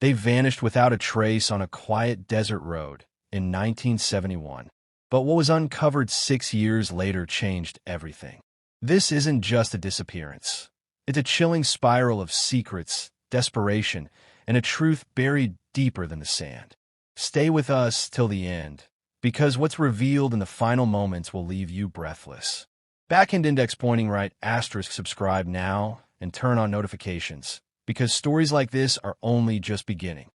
They vanished without a trace on a quiet desert road in 1971. But what was uncovered 6 years later changed everything. This isn't just a disappearance. It's a chilling spiral of secrets, desperation, and a truth buried deeper than the sand. Stay with us till the end, because what's revealed in the final moments will leave you breathless. Back-end index pointing right, asterisk subscribe now, and turn on notifications, because stories like this are only just beginning.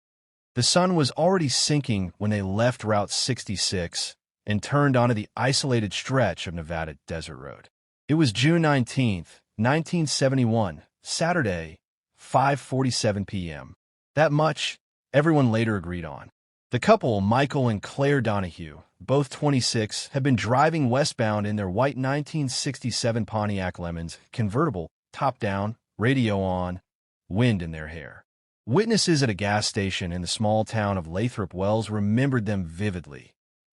The sun was already sinking when they left Route 66 and turned onto the isolated stretch of Nevada Desert Road. It was June 19th, 1971, Saturday, 5:47 p.m. That much, everyone later agreed on. The couple, Michael and Claire Donahue, both 26, had been driving westbound in their white 1967 Pontiac Lemons convertible, top down, radio on, wind in their hair. Witnesses at a gas station in the small town of Lathrop Wells remembered them vividly.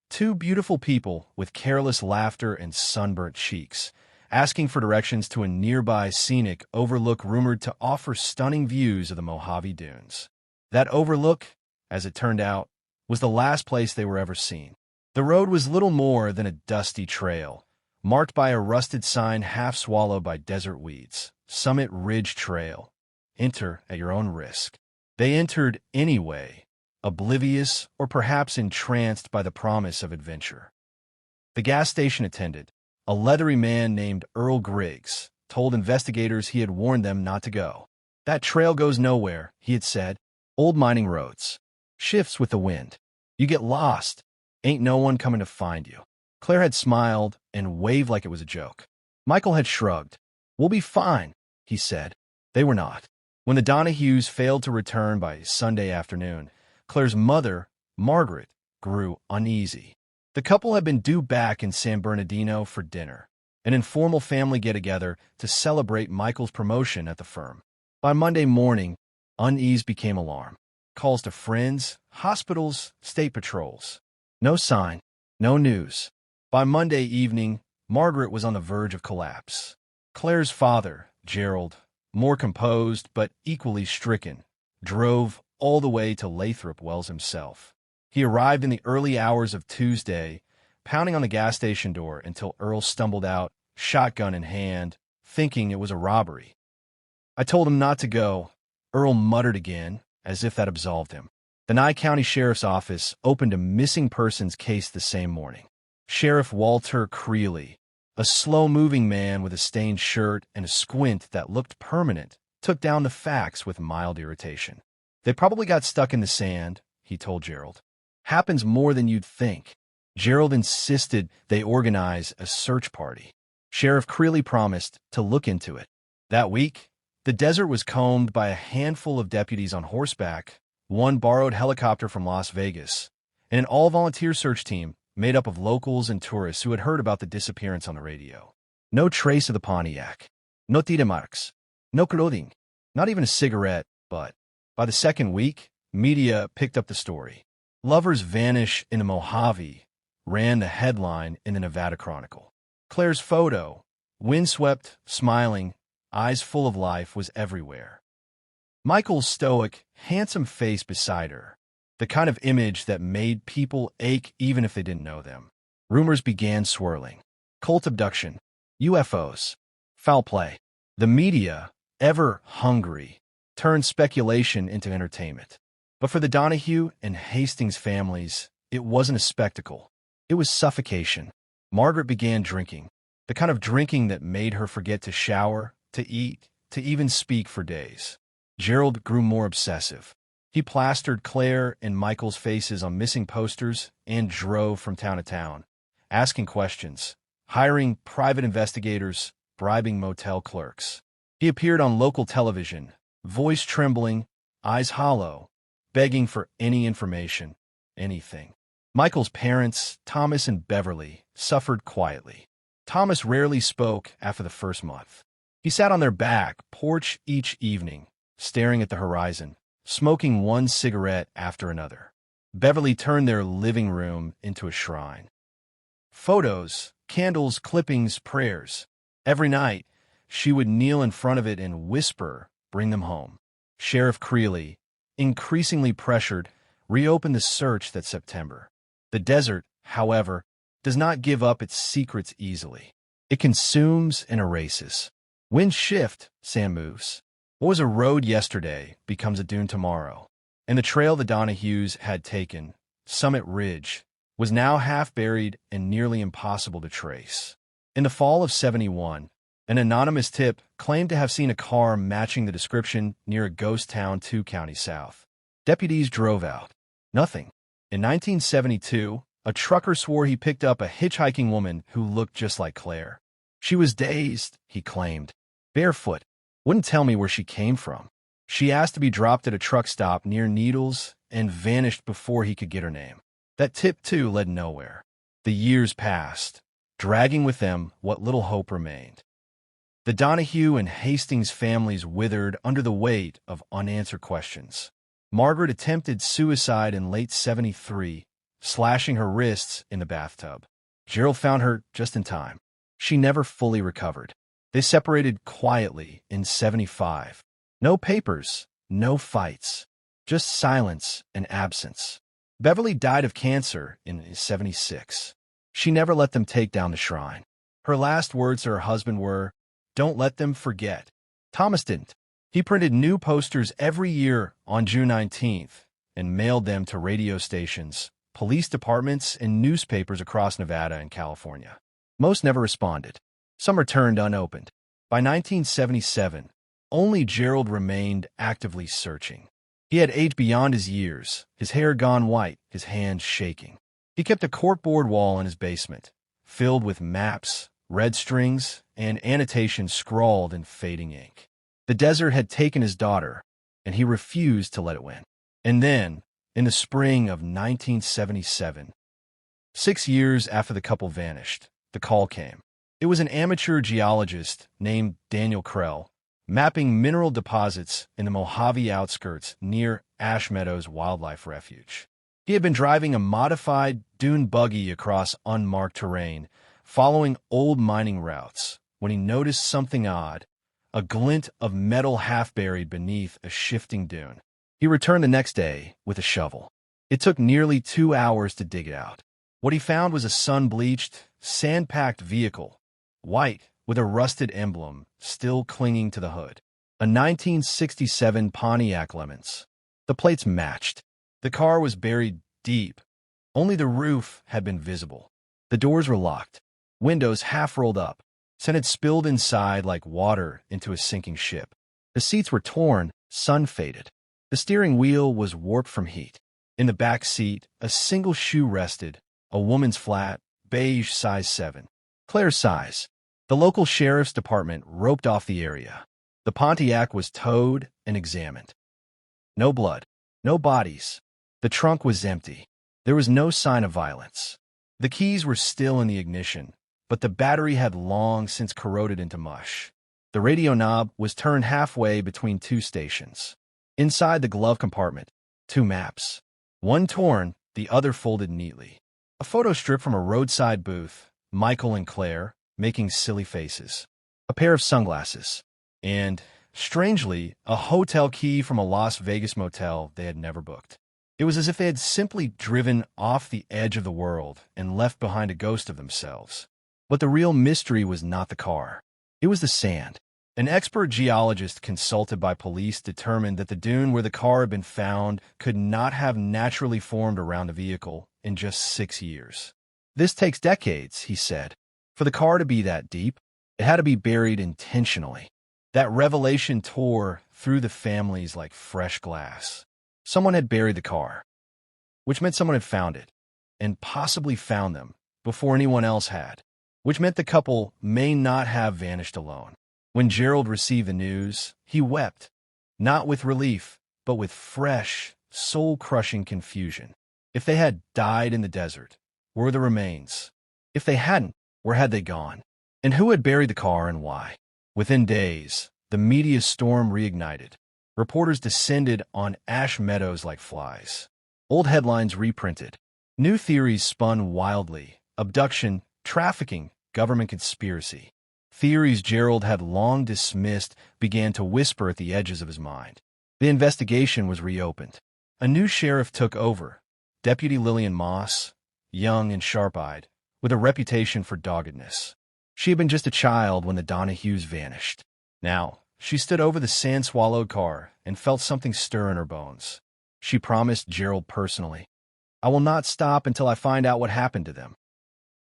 Two beautiful people with careless laughter and sunburnt cheeks, asking for directions to a nearby scenic overlook rumored to offer stunning views of the Mojave Dunes. That overlook, as it turned out, was the last place they were ever seen. The road was little more than a dusty trail, marked by a rusted sign half swallowed by desert weeds. Summit Ridge Trail. Enter at your own risk. They entered anyway, oblivious or perhaps entranced by the promise of adventure. The gas station attendant, a leathery man named Earl Griggs, told investigators he had warned them not to go. That trail goes nowhere, he had said. Old mining roads. Shifts with the wind. You get lost. Ain't no one coming to find you. Claire had smiled and waved like it was a joke. Michael had shrugged. We'll be fine, he said. They were not. When the Donahues failed to return by Sunday afternoon, Claire's mother, Margaret, grew uneasy. The couple had been due back in San Bernardino for dinner, an informal family get-together to celebrate Michael's promotion at the firm. By Monday morning, unease became alarm. Calls to friends, hospitals, state patrols. No sign, no news. By Monday evening, Margaret was on the verge of collapse. Claire's father, Gerald, more composed but equally stricken, drove all the way to Lathrop Wells himself. He arrived in the early hours of Tuesday, pounding on the gas station door until Earl stumbled out, shotgun in hand, thinking it was a robbery. I told him not to go, Earl muttered again, as if that absolved him. The Nye County Sheriff's Office opened a missing persons case the same morning. Sheriff Walter Creeley, a slow-moving man with a stained shirt and a squint that looked permanent, took down the facts with mild irritation. They probably got stuck in the sand, he told Gerald. Happens more than you'd think. Gerald insisted they organize a search party. Sheriff Creeley promised to look into it. That week, the desert was combed by a handful of deputies on horseback, one borrowed helicopter from Las Vegas, and an all-volunteer search team made up of locals and tourists who had heard about the disappearance on the radio. No trace of the Pontiac. No tire marks. No clothing. Not even a cigarette, but by the second week, media picked up the story. Lovers vanish in the Mojave, ran the headline in the Nevada Chronicle. Claire's photo, windswept, smiling, eyes full of life, was everywhere. Michael's stoic, handsome face beside her, the kind of image that made people ache even if they didn't know them. Rumors began swirling. Cult abduction, UFOs, foul play. The media, ever hungry, turned speculation into entertainment. But for the Donahue and Hastings families, it wasn't a spectacle. It was suffocation. Margaret began drinking, the kind of drinking that made her forget to shower, to eat, to even speak for days. Gerald grew more obsessive. He plastered Claire and Michael's faces on missing posters and drove from town to town, asking questions, hiring private investigators, bribing motel clerks. He appeared on local television, voice trembling, eyes hollow, begging for any information, anything. Michael's parents, Thomas and Beverly, suffered quietly. Thomas rarely spoke after the first month. He sat on their back porch each evening, staring at the horizon, smoking one cigarette after another. Beverly turned their living room into a shrine. Photos, candles, clippings, prayers. Every night, she would kneel in front of it and whisper, "Bring them home." Sheriff Creeley, increasingly pressured, reopened the search that September. The desert, however, does not give up its secrets easily. It consumes and erases. Winds shift, sand moves. What was a road yesterday becomes a dune tomorrow. And the trail the Donahues had taken, Summit Ridge, was now half buried and nearly impossible to trace. In the fall of '71, an anonymous tip claimed to have seen a car matching the description near a ghost town 2 counties south. Deputies drove out. Nothing. In 1972, a trucker swore he picked up a hitchhiking woman who looked just like Claire. She was dazed, he claimed. Barefoot. Wouldn't tell me where she came from. She asked to be dropped at a truck stop near Needles and vanished before he could get her name. That tip, too, led nowhere. The years passed, dragging with them what little hope remained. The Donahue and Hastings families withered under the weight of unanswered questions. Margaret attempted suicide in late '73, slashing her wrists in the bathtub. Gerald found her just in time. She never fully recovered. They separated quietly in '75. No papers, no fights, just silence and absence. Beverly died of cancer in '76. She never let them take down the shrine. Her last words to her husband were, "Don't let them forget." Thomas didn't. He printed new posters every year on June 19th and mailed them to radio stations, police departments, and newspapers across Nevada and California. Most never responded. Some returned unopened. By 1977, only Gerald remained actively searching. He had aged beyond his years, his hair gone white, his hands shaking. He kept a corkboard wall in his basement, filled with maps, red strings, and annotations scrawled in fading ink. The desert had taken his daughter, and he refused to let it win. And then, in the spring of 1977, 6 years after the couple vanished, the call came. It was an amateur geologist named Daniel Krell, mapping mineral deposits in the Mojave outskirts near Ash Meadows Wildlife Refuge. He had been driving a modified dune buggy across unmarked terrain, following old mining routes, when he noticed something odd, a glint of metal half-buried beneath a shifting dune. He returned the next day with a shovel. It took nearly 2 hours to dig it out. What he found was a sun-bleached, sand-packed vehicle, white, with a rusted emblem still clinging to the hood. A 1967 Pontiac Lemons. The plates matched. The car was buried deep. Only the roof had been visible. The doors were locked. Windows half rolled up. Sand had spilled inside like water into a sinking ship. The seats were torn, sun-faded. The steering wheel was warped from heat. In the back seat, a single shoe rested, a woman's flat, beige size 7. Claire's size. The local sheriff's department roped off the area. The Pontiac was towed and examined. No blood, no bodies. The trunk was empty. There was no sign of violence. The keys were still in the ignition, but the battery had long since corroded into mush. The radio knob was turned halfway between 2 stations. Inside the glove compartment, 2 maps. One torn, the other folded neatly. A photo strip from a roadside booth, Michael and Claire, making silly faces. A pair of sunglasses. And, strangely, a hotel key from a Las Vegas motel they had never booked. It was as if they had simply driven off the edge of the world and left behind a ghost of themselves. But the real mystery was not the car. It was the sand. An expert geologist consulted by police determined that the dune where the car had been found could not have naturally formed around the vehicle in just 6 years. This takes decades, he said. For the car to be that deep, it had to be buried intentionally. That revelation tore through the families like fresh glass. Someone had buried the car, which meant someone had found it, and possibly found them before anyone else had, which meant the couple may not have vanished alone. When Gerald received the news, he wept, not with relief, but with fresh, soul-crushing confusion. If they had died in the desert, where were the remains? If they hadn't, where had they gone? And who had buried the car and why? Within days, the media storm reignited. Reporters descended on Ash Meadows like flies. Old headlines reprinted. New theories spun wildly. Abduction, trafficking, government conspiracy. Theories Gerald had long dismissed began to whisper at the edges of his mind. The investigation was reopened. A new sheriff took over, Deputy Lillian Moss, young and sharp-eyed, with a reputation for doggedness. She had been just a child when the Donahues vanished. Now, she stood over the sand-swallowed car and felt something stir in her bones. She promised Gerald personally, "I will not stop until I find out what happened to them."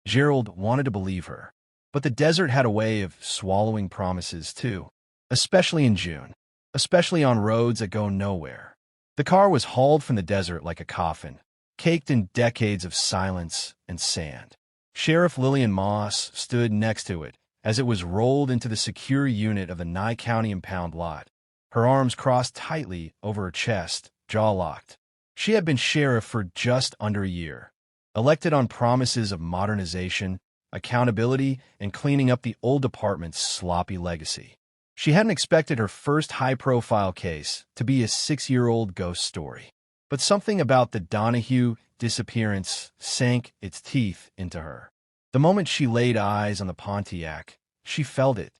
Gerald wanted to believe her, but the desert had a way of swallowing promises too, especially in June, especially on roads that go nowhere. The car was hauled from the desert like a coffin, caked in decades of silence and sand. Sheriff Lillian Moss stood next to it as it was rolled into the secure unit of the Nye County impound lot, her arms crossed tightly over her chest, jaw locked. She had been sheriff for just under a year, elected on promises of modernization, accountability, and cleaning up the old department's sloppy legacy. She hadn't expected her first high-profile case to be a 6-year-old ghost story. But something about the Donahue disappearance sank its teeth into her. The moment she laid eyes on the Pontiac, she felt it.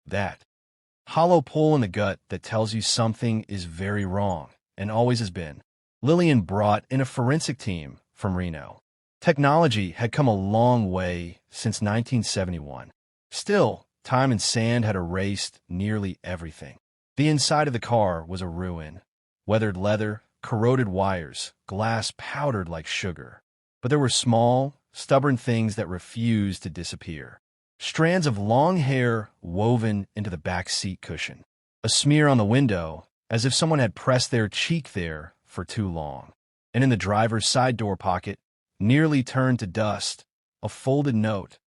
That hollow pull in the gut that tells you something is very wrong, and always has been. Lillian brought in a forensic team from Reno. Technology had come a long way since 1971. Still, time and sand had erased nearly everything. The inside of the car was a ruin. Weathered leather, corroded wires, glass powdered like sugar. But there were small, stubborn things that refused to disappear. Strands of long hair woven into the back seat cushion. A smear on the window, as if someone had pressed their cheek there for too long. And in the driver's side door pocket, nearly turned to dust, a folded note,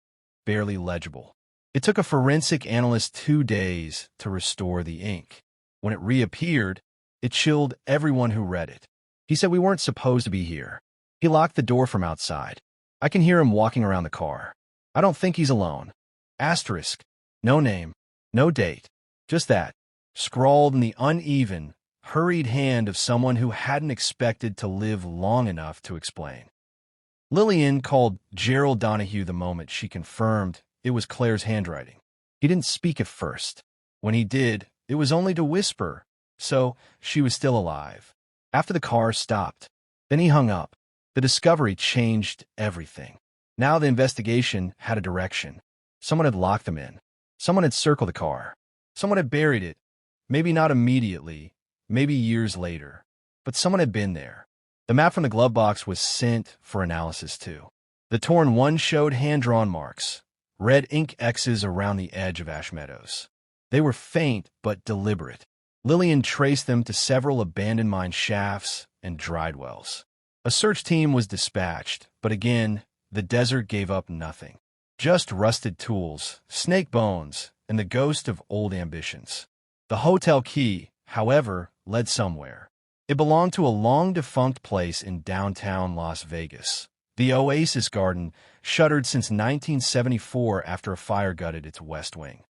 barely legible. It took a forensic analyst 2 days to restore the ink. When it reappeared, it chilled everyone who read it. He said we weren't supposed to be here. He locked the door from outside. I can hear him walking around the car. I don't think he's alone. Asterisk. No name. No date. Just that. Scrawled in the uneven, hurried hand of someone who hadn't expected to live long enough to explain. Lillian called Gerald Donahue the moment she confirmed it was Claire's handwriting. He didn't speak at first. When he did, it was only to whisper, so she was still alive. After the car stopped, then he hung up. The discovery changed everything. Now the investigation had a direction. Someone had locked them in. Someone had circled the car. Someone had buried it. Maybe not immediately, maybe years later. But someone had been there. The map from the glove box was sent for analysis too. The torn one showed hand-drawn marks, red ink X's around the edge of Ash Meadows. They were faint but deliberate. Lillian traced them to several abandoned mine shafts and dried wells. A search team was dispatched, but again, the desert gave up nothing. Just rusted tools, snake bones, and the ghost of old ambitions. The hotel key, however, led somewhere. It belonged to a long-defunct place in downtown Las Vegas. The Oasis Garden, shuttered since 1974 after a fire gutted its west wing.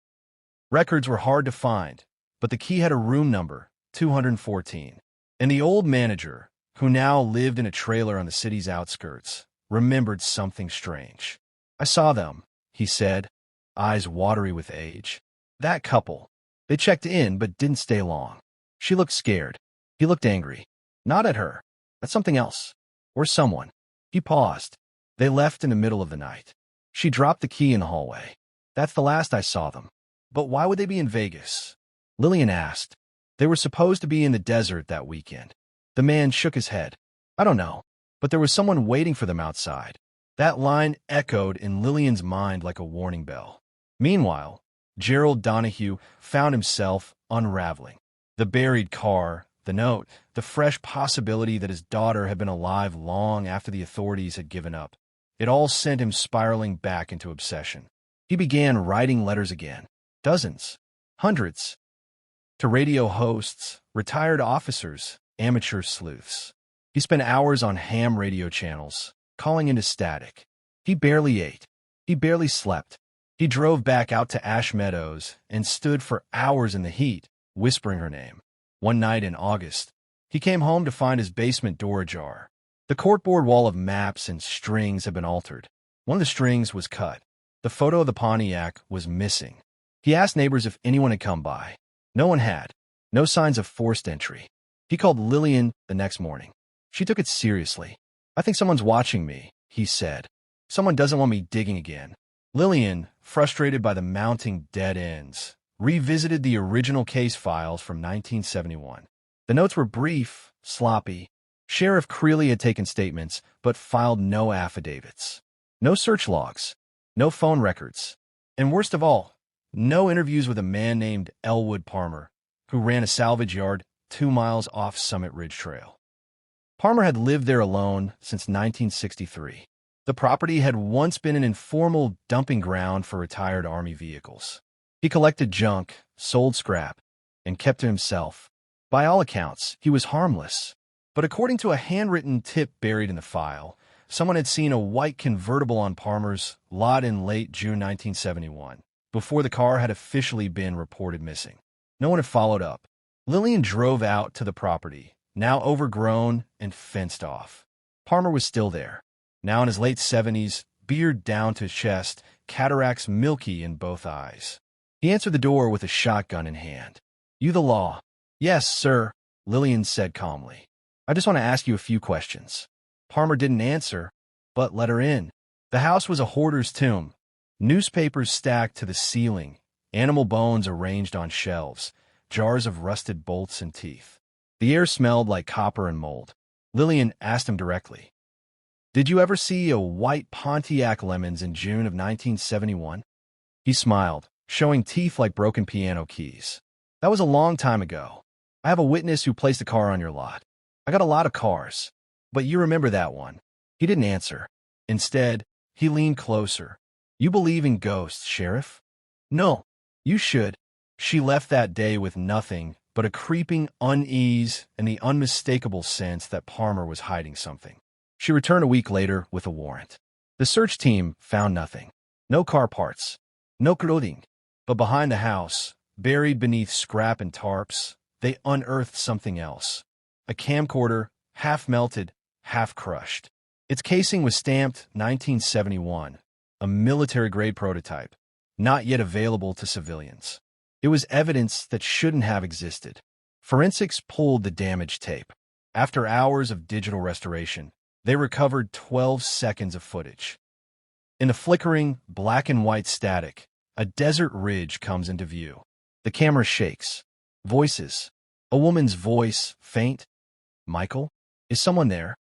Records were hard to find, but the key had a room number, 214. And the old manager, who now lived in a trailer on the city's outskirts, remembered something strange. "I saw them," he said, eyes watery with age. "That couple. They checked in but didn't stay long. She looked scared. He looked angry. Not at her. At something else. Or someone." He paused. "They left in the middle of the night. She dropped the key in the hallway. That's the last I saw them." "But why would they be in Vegas?" Lillian asked. "They were supposed to be in the desert that weekend." The man shook his head. "I don't know, but there was someone waiting for them outside." That line echoed in Lillian's mind like a warning bell. Meanwhile, Gerald Donahue found himself unraveling. The buried car, the note, the fresh possibility that his daughter had been alive long after the authorities had given up. It all sent him spiraling back into obsession. He began writing letters again. Dozens. Hundreds. To radio hosts, retired officers, amateur sleuths. He spent hours on ham radio channels, calling into static. He barely ate. He barely slept. He drove back out to Ash Meadows and stood for hours in the heat, whispering her name. One night in August, he came home to find his basement door ajar. The corkboard wall of maps and strings had been altered. One of the strings was cut. The photo of the Pontiac was missing. He asked neighbors if anyone had come by. No one had. No signs of forced entry. He called Lillian the next morning. She took it seriously. "I think someone's watching me," he said. "Someone doesn't want me digging again." Lillian, frustrated by the mounting dead ends, revisited the original case files from 1971. The notes were brief, sloppy. Sheriff Creeley had taken statements, but filed no affidavits. No search logs. No phone records. And worst of all, no interviews with a man named Elwood Palmer, who ran a salvage yard 2 miles off Summit Ridge Trail. Palmer had lived there alone since 1963. The property had once been an informal dumping ground for retired Army vehicles. He collected junk, sold scrap, and kept to himself. By all accounts, he was harmless. But according to a handwritten tip buried in the file, someone had seen a white convertible on Palmer's lot in late June 1971, before the car had officially been reported missing. No one had followed up. Lillian drove out to the property, now overgrown and fenced off. Palmer was still there, now in his late 70s, beard down to his chest, cataracts milky in both eyes. He answered the door with a shotgun in hand. "You the law?" "Yes, sir," Lillian said calmly. "I just want to ask you a few questions." Palmer didn't answer, but let her in. The house was a hoarder's tomb. Newspapers stacked to the ceiling, animal bones arranged on shelves, jars of rusted bolts and teeth. The air smelled like copper and mold. Lillian asked him directly, "Did you ever see a white Pontiac Lemons in June of 1971? He smiled, showing teeth like broken piano keys. "That was a long time ago. I have a witness who placed a car on your lot. I got a lot of cars, but you remember that one." He didn't answer. Instead, he leaned closer. "You believe in ghosts, Sheriff?" "No." "You should." She left that day with nothing but a creeping unease and the unmistakable sense that Palmer was hiding something. She returned a week later with a warrant. The search team found nothing. No car parts. No clothing. But behind the house, buried beneath scrap and tarps, they unearthed something else. A camcorder, half melted, half crushed. Its casing was stamped 1971, a military-grade prototype, not yet available to civilians. It was evidence that shouldn't have existed. Forensics pulled the damaged tape. After hours of digital restoration, they recovered 12 seconds of footage. In the flickering, black-and-white static, a desert ridge comes into view. The camera shakes. Voices. A woman's voice, faint. "Michael? Is someone there?"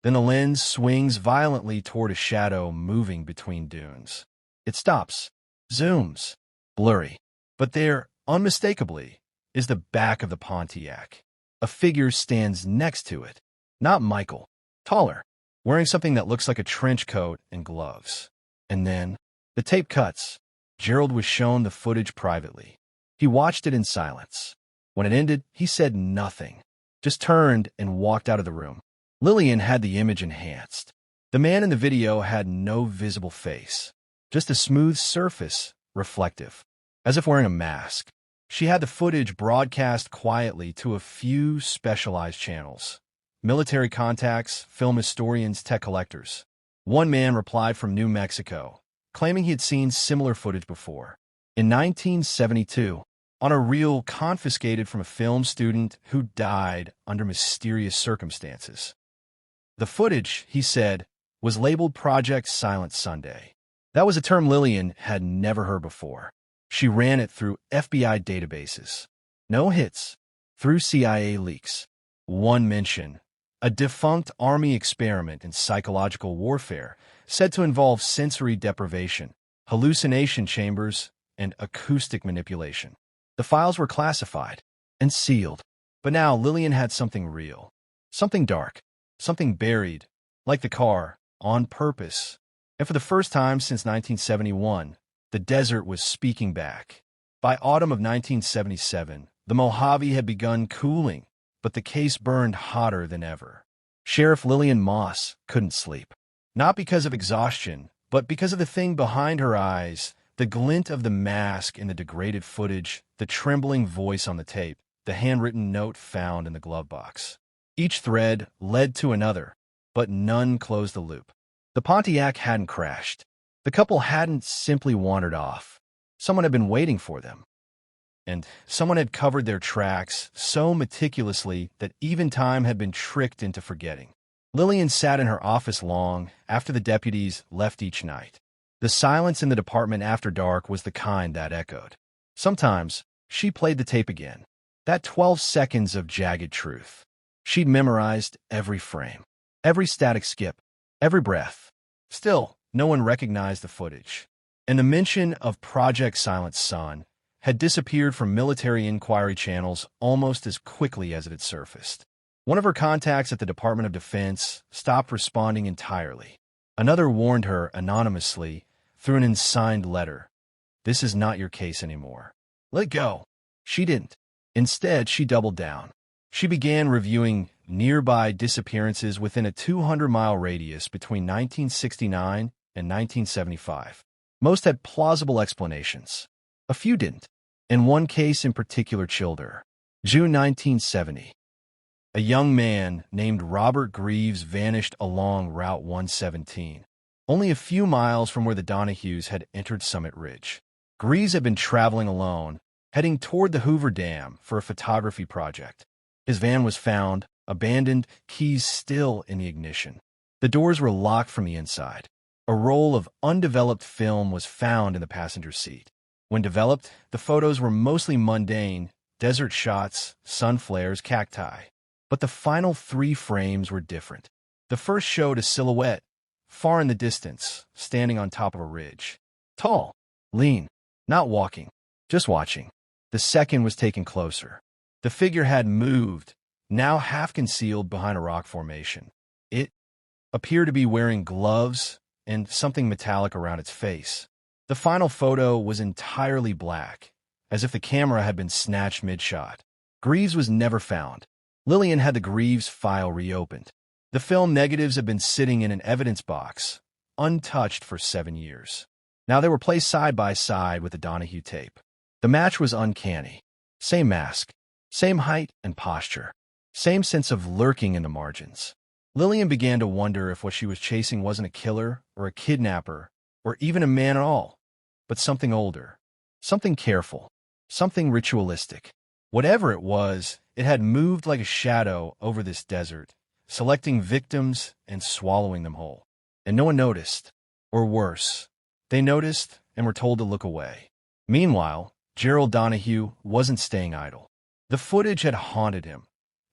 Then the lens swings violently toward a shadow moving between dunes. It stops. Zooms. Blurry. But there, unmistakably, is the back of the Pontiac. A figure stands next to it. Not Michael. Taller. Wearing something that looks like a trench coat and gloves. And then, the tape cuts. Gerald was shown the footage privately. He watched it in silence. When it ended, he said nothing, just turned and walked out of the room. Lillian had the image enhanced. The man in the video had no visible face, just a smooth surface, reflective, as if wearing a mask. She had the footage broadcast quietly to a few specialized channels. Military contacts, film historians, tech collectors. One man replied from New Mexico, claiming he had seen similar footage before. In 1972, on a reel confiscated from a film student who died under mysterious circumstances. The footage, he said, was labeled Project Silent Sunday. That was a term Lillian had never heard before. She ran it through FBI databases. No hits. Through CIA leaks. One mention. A defunct Army experiment in psychological warfare said to involve sensory deprivation, hallucination chambers, and acoustic manipulation. The files were classified and sealed. But now Lillian had something real. Something dark. Something buried, like the car, on purpose. And for the first time since 1971, the desert was speaking back. By autumn of 1977, the Mojave had begun cooling, but the case burned hotter than ever. Sheriff Lillian Moss couldn't sleep. Not because of exhaustion, but because of the thing behind her eyes, the glint of the mask in the degraded footage, the trembling voice on the tape, the handwritten note found in the glove box. Each thread led to another, but none closed the loop. The Pontiac hadn't crashed. The couple hadn't simply wandered off. Someone had been waiting for them. and someone had covered their tracks so meticulously that even time had been tricked into forgetting. Lillian sat in her office long after the deputies left each night. The silence in the department after dark was the kind that echoed. Sometimes, she played the tape again. That 12 seconds of jagged truth. She'd memorized every frame, every static skip, every breath. Still, no one recognized the footage. And the mention of Project Silent Sun had disappeared from military inquiry channels almost as quickly as it had surfaced. One of her contacts at the Department of Defense stopped responding entirely. Another warned her anonymously through an unsigned letter. This is not your case anymore. Let go. She didn't. Instead, she doubled down. She began reviewing nearby disappearances within a 200-mile radius between 1969 and 1975. Most had plausible explanations. A few didn't. And one case in particular chilled her. June 1970. A young man named Robert Greaves vanished along Route 117, only a few miles from where the Donahues had entered Summit Ridge. Greaves had been traveling alone, heading toward the Hoover Dam for a photography project. His van was found, abandoned, keys still in the ignition. The doors were locked from the inside. A roll of undeveloped film was found in the passenger seat. When developed, the photos were mostly mundane, desert shots, sun flares, cacti. But the final 3 frames were different. The first showed a silhouette, far in the distance, standing on top of a ridge. Tall, lean, not walking, just watching. The second was taken closer. The figure had moved, now half concealed behind a rock formation. It appeared to be wearing gloves and something metallic around its face. The final photo was entirely black, as if the camera had been snatched mid-shot. Greaves was never found. Lillian had the Greaves file reopened. The film negatives had been sitting in an evidence box, untouched for 7 years. Now they were placed side by side with the Donahue tape. The match was uncanny. Same mask, same height and posture, same sense of lurking in the margins. Lillian began to wonder if what she was chasing wasn't a killer or a kidnapper or even a man at all, but something older, something careful, something ritualistic. Whatever it was, it had moved like a shadow over this desert, selecting victims and swallowing them whole. And no one noticed. Or worse, they noticed and were told to look away. Meanwhile, Gerald Donahue wasn't staying idle. The footage had haunted him,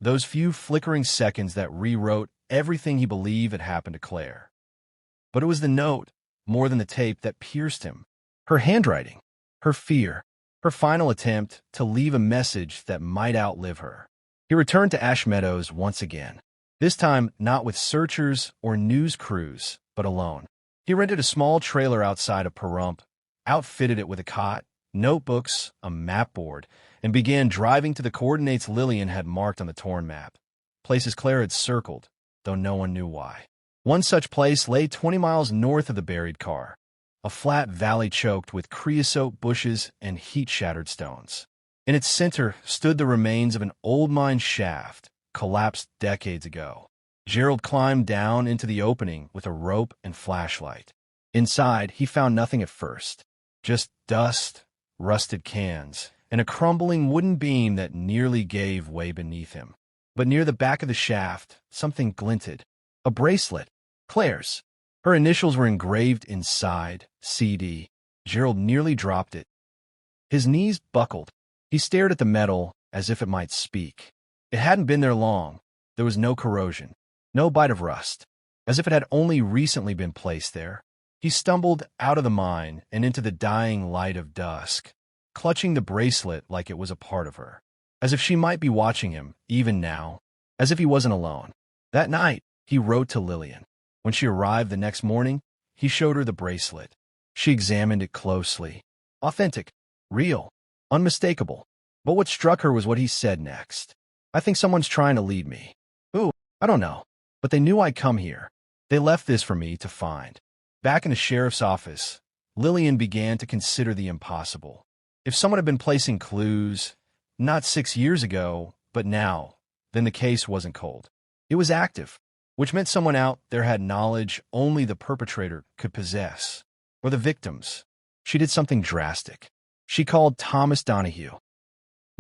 those few flickering seconds that rewrote everything he believed had happened to Claire. But it was the note, more than the tape, that pierced him. Her handwriting, her fear, her final attempt to leave a message that might outlive her. He returned to Ash Meadows once again, this time not with searchers or news crews, but alone. He rented a small trailer outside of Pahrump, outfitted it with a cot, notebooks, a map board, and began driving to the coordinates Lillian had marked on the torn map, places Claire had circled, though no one knew why. One such place lay 20 miles north of the buried car, a flat valley choked with creosote bushes and heat-shattered stones. In its center stood the remains of an old mine shaft, collapsed decades ago. Gerald climbed down into the opening with a rope and flashlight. Inside, he found nothing at first, just dust, rusted cans, and a crumbling wooden beam that nearly gave way beneath him. But near the back of the shaft, something glinted. A bracelet. Claire's. Her initials were engraved inside, CD. Gerald nearly dropped it. His knees buckled. He stared at the metal as if it might speak. It hadn't been there long. There was no corrosion, no bite of rust, as if it had only recently been placed there. He stumbled out of the mine and into the dying light of dusk, clutching the bracelet like it was a part of her, as if she might be watching him, even now, as if he wasn't alone. That night, he wrote to Lillian. When she arrived the next morning, he showed her the bracelet. She examined it closely. Authentic, real, unmistakable. But what struck her was what he said next. I think someone's trying to lead me. Ooh, I don't know. But they knew I'd come here. They left this for me to find. Back in the sheriff's office, Lillian began to consider the impossible. If someone had been placing clues, not 6 years ago, but now, then the case wasn't cold. It was active, which meant someone out there had knowledge only the perpetrator could possess, or the victims. She did something drastic. She called Thomas Donahue.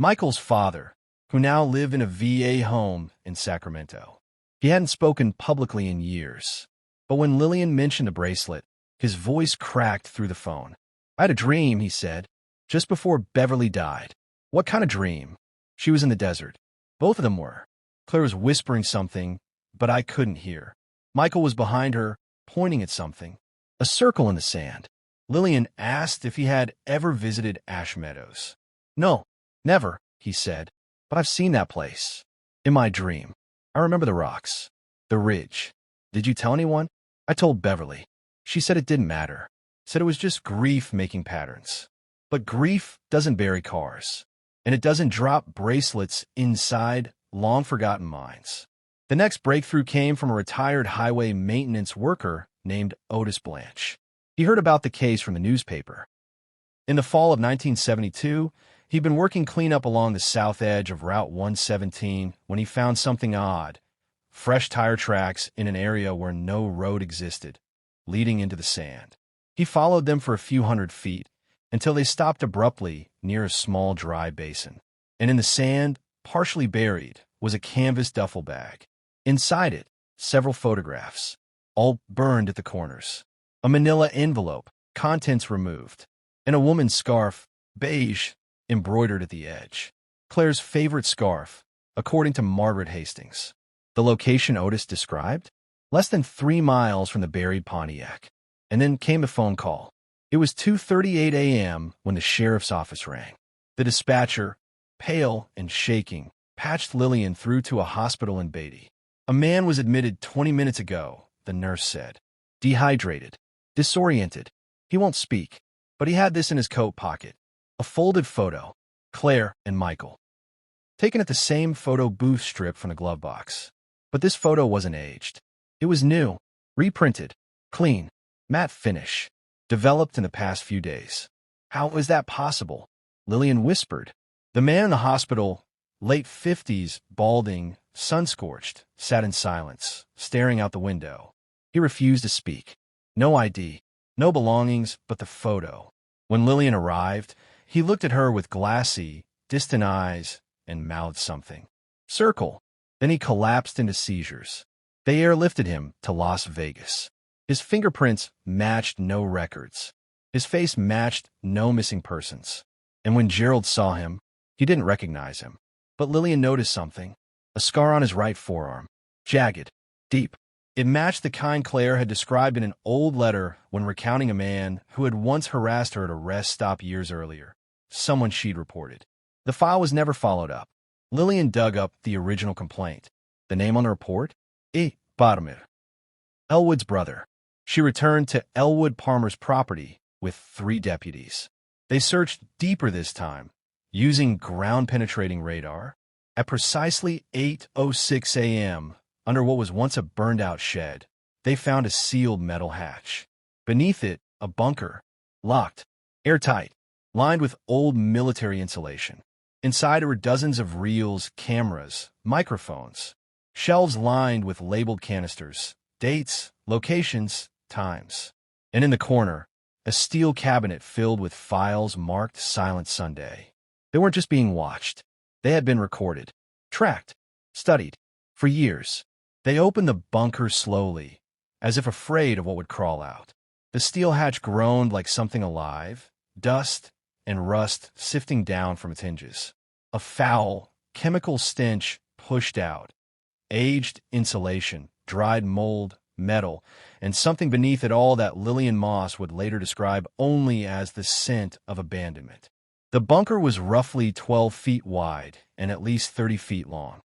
Michael's father, who now lived in a VA home in Sacramento. He hadn't spoken publicly in years, but when Lillian mentioned the bracelet, his voice cracked through the phone. "I had a dream," he said, "just before Beverly died." "What kind of dream?" "She was in the desert." Both of them were. Claire was whispering something, but I couldn't hear. Michael was behind her, pointing at something. A circle in the sand. Lillian asked if he had ever visited Ash Meadows. "No, never," he said, "but I've seen that place. In my dream. I remember the rocks. The ridge. Did you tell anyone?" "I told Beverly. She said it didn't matter. Said it was just grief making patterns. But grief doesn't bury cars. And it doesn't drop bracelets inside long-forgotten mines." The next breakthrough came from a retired highway maintenance worker named Otis Blanche. He heard about the case from the newspaper. In the fall of 1972, he'd been working cleanup along the south edge of Route 117 when he found something odd: fresh tire tracks in an area where no road existed, leading into the sand. He followed them for a few hundred feet until they stopped abruptly near a small dry basin. And in the sand, partially buried, was a canvas duffel bag. Inside it, several photographs, all burned at the corners. A manila envelope, contents removed, and a woman's scarf, beige, embroidered at the edge. Claire's favorite scarf, according to Margaret Hastings. The location Otis described? Less than 3 miles from the buried Pontiac. And then came a phone call. It was 2:38 a.m. when the sheriff's office rang. The dispatcher, pale and shaking, patched Lillian through to a hospital in Beatty. "A man was admitted 20 minutes ago," the nurse said. "Dehydrated, disoriented. He won't speak, but he had this in his coat pocket. A folded photo. Claire and Michael. Taken at the same photo booth strip from the glove box. But this photo wasn't aged. It was new, reprinted, clean, matte finish, developed in the past few days." "How was that possible?" Lillian whispered. The man in the hospital, late 50s, balding, sun-scorched, sat in silence, staring out the window. He refused to speak. No ID, no belongings but the photo. When Lillian arrived, he looked at her with glassy, distant eyes and mouthed something. "Circle." Then he collapsed into seizures. They airlifted him to Las Vegas. His fingerprints matched no records. His face matched no missing persons. And when Gerald saw him, he didn't recognize him. But Lillian noticed something. A scar on his right forearm. Jagged. Deep. It matched the kind Claire had described in an old letter when recounting a man who had once harassed her at a rest stop years earlier. Someone she'd reported. The file was never followed up. Lillian dug up the original complaint. The name on the report? Barmer. Elwood's brother. She returned to Elwood Palmer's property with 3 deputies. They searched deeper this time, using ground-penetrating radar. At precisely 8:06 a.m., under what was once a burned-out shed, they found a sealed metal hatch. Beneath it, a bunker, locked, airtight, lined with old military insulation. Inside were dozens of reels, cameras, microphones, shelves lined with labeled canisters, dates, locations, times. And in the corner, a steel cabinet filled with files marked Silent Sunday. They weren't just being watched. They had been recorded, tracked, studied, for years. They opened the bunker slowly, as if afraid of what would crawl out. The steel hatch groaned like something alive, dust and rust sifting down from its hinges. A foul, chemical stench pushed out. Aged insulation, dried mold, metal, and something beneath it all that Lillian Moss would later describe only as the scent of abandonment. The bunker was roughly 12 feet wide and at least 30 feet long.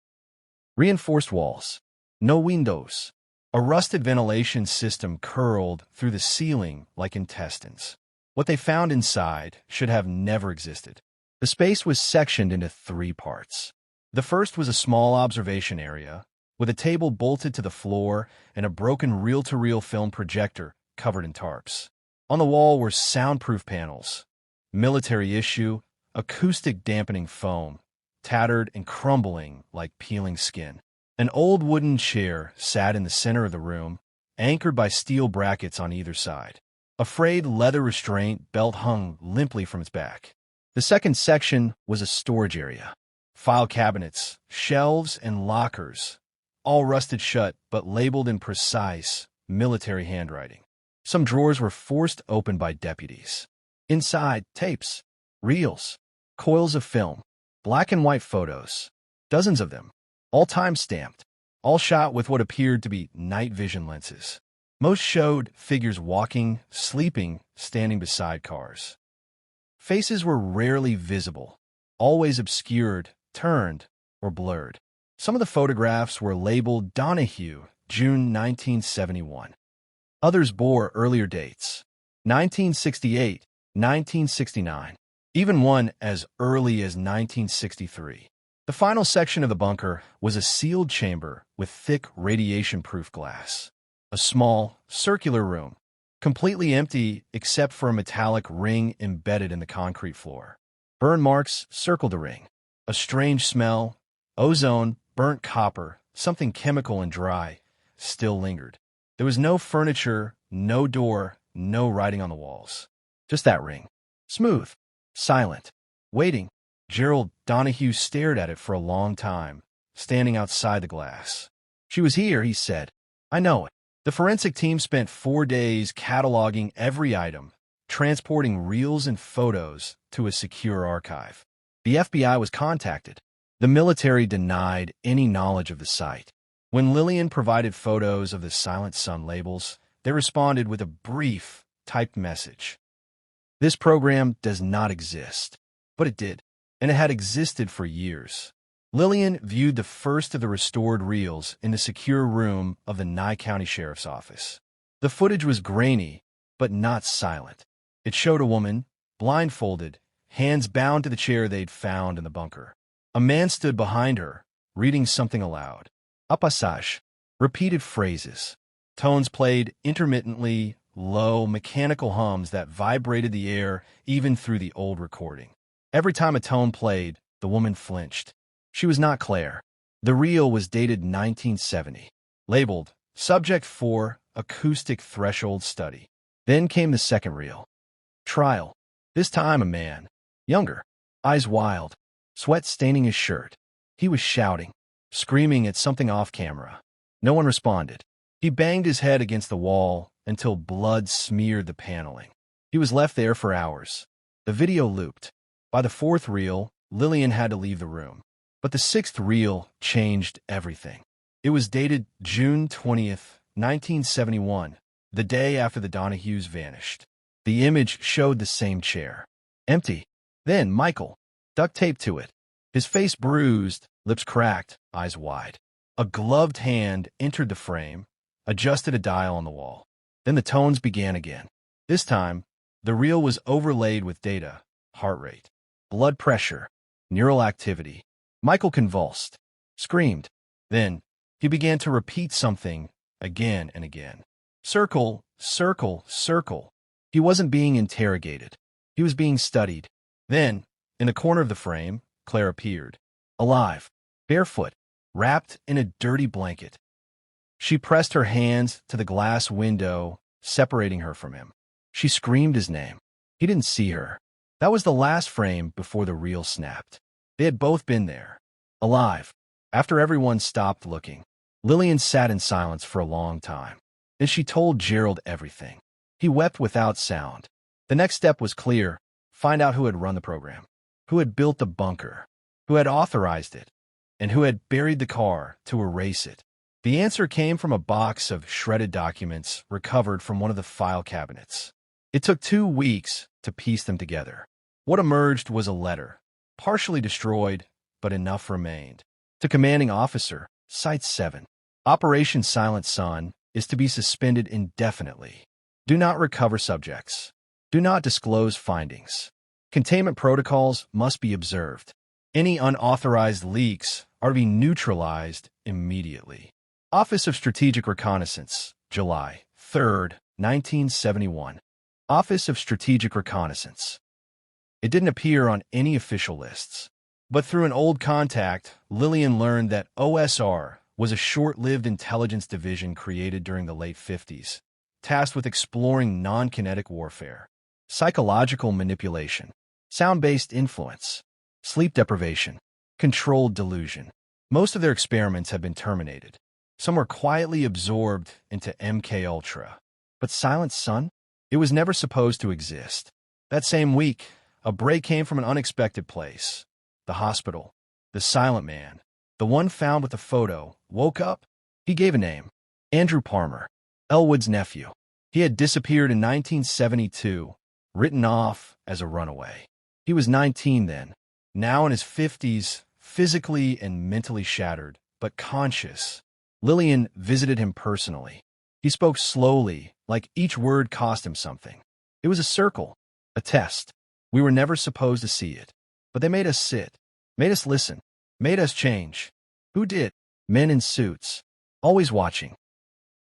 Reinforced walls. No windows. A rusted ventilation system curled through the ceiling like intestines. What they found inside should have never existed. The space was sectioned into 3 parts. The first was a small observation area, with a table bolted to the floor and a broken reel-to-reel film projector covered in tarps. On the wall were soundproof panels, military issue, acoustic dampening foam, tattered and crumbling like peeling skin. An old wooden chair sat in the center of the room, anchored by steel brackets on either side. A frayed leather restraint belt hung limply from its back. The second section was a storage area. File cabinets, shelves, and lockers, all rusted shut but labeled in precise, military handwriting. Some drawers were forced open by deputies. Inside, tapes, reels, coils of film, black and white photos, dozens of them, all time-stamped, all shot with what appeared to be night vision lenses. Most showed figures walking, sleeping, standing beside cars. Faces were rarely visible, always obscured, turned, or blurred. Some of the photographs were labeled Donahue, June 1971. Others bore earlier dates, 1968, 1969, even one as early as 1963. The final section of the bunker was a sealed chamber with thick radiation-proof glass. A small, circular room, completely empty except for a metallic ring embedded in the concrete floor. Burn marks circled the ring. A strange smell, ozone, burnt copper, something chemical and dry, still lingered. There was no furniture, no door, no writing on the walls. Just that ring. Smooth, silent, waiting. Gerald Donahue stared at it for a long time, standing outside the glass. "She was here," he said. "I know it." The forensic team spent 4 days cataloging every item, transporting reels and photos to a secure archive. The FBI was contacted. The military denied any knowledge of the site. When Lillian provided photos of the Silent Sun labels, they responded with a brief, typed message. "This program does not exist." But it did, and it had existed for years. Lillian viewed the first of the restored reels in the secure room of the Nye County Sheriff's Office. The footage was grainy, but not silent. It showed a woman, blindfolded, hands bound to the chair they'd found in the bunker. A man stood behind her, reading something aloud. A passage, repeated phrases. Tones played intermittently, low, mechanical hums that vibrated the air even through the old recording. Every time a tone played, the woman flinched. She was not Claire. The reel was dated 1970, labeled Subject 4, Acoustic Threshold Study. Then came the second reel. Trial. This time a man. Younger. Eyes wild. Sweat staining his shirt. He was shouting, screaming at something off camera. No one responded. He banged his head against the wall until blood smeared the paneling. He was left there for hours. The video looped. By the fourth reel, Lillian had to leave the room. But the sixth reel changed everything. It was dated June 20th, 1971, the day after the Donahues vanished. The image showed the same chair. Empty. Then Michael, duct taped to it. His face bruised, lips cracked, eyes wide. A gloved hand entered the frame, adjusted a dial on the wall. Then the tones began again. This time, the reel was overlaid with data, heart rate, blood pressure, neural activity. Michael convulsed, screamed. Then, he began to repeat something again and again. Circle, circle, circle. He wasn't being interrogated. He was being studied. Then, in the corner of the frame, Claire appeared. Alive, barefoot, wrapped in a dirty blanket. She pressed her hands to the glass window, separating her from him. She screamed his name. He didn't see her. That was the last frame before the reel snapped. They had both been there, alive. After everyone stopped looking, Lillian sat in silence for a long time. Then she told Gerald everything. He wept without sound. The next step was clear. Find out who had run the program, who had built the bunker, who had authorized it, and who had buried the car to erase it. The answer came from a box of shredded documents recovered from one of the file cabinets. It took 2 weeks to piece them together. What emerged was a letter, partially destroyed, but enough remained. To Commanding Officer, Site 7. Operation Silent Sun is to be suspended indefinitely. Do not recover subjects. Do not disclose findings. Containment protocols must be observed. Any unauthorized leaks are to be neutralized immediately. Office of Strategic Reconnaissance, July 3, 1971. Office of Strategic Reconnaissance. It didn't appear on any official lists. But through an old contact, Lillian learned that OSR was a short-lived intelligence division created during the late 50s, tasked with exploring non-kinetic warfare, psychological manipulation, sound-based influence, sleep deprivation, controlled delusion. Most of their experiments have been terminated. Some were quietly absorbed into MK Ultra. But Silent Sun? It was never supposed to exist. That same week, a break came from an unexpected place. The hospital. The silent man, the one found with the photo, woke up. He gave a name. Andrew Palmer, Elwood's nephew. He had disappeared in 1972, written off as a runaway. He was 19 then, now in his 50s, physically and mentally shattered, but conscious. Lillian visited him personally. He spoke slowly, like each word cost him something. It was a circle, a test. We were never supposed to see it. But they made us sit, made us listen, made us change. Who did? Men in suits, always watching,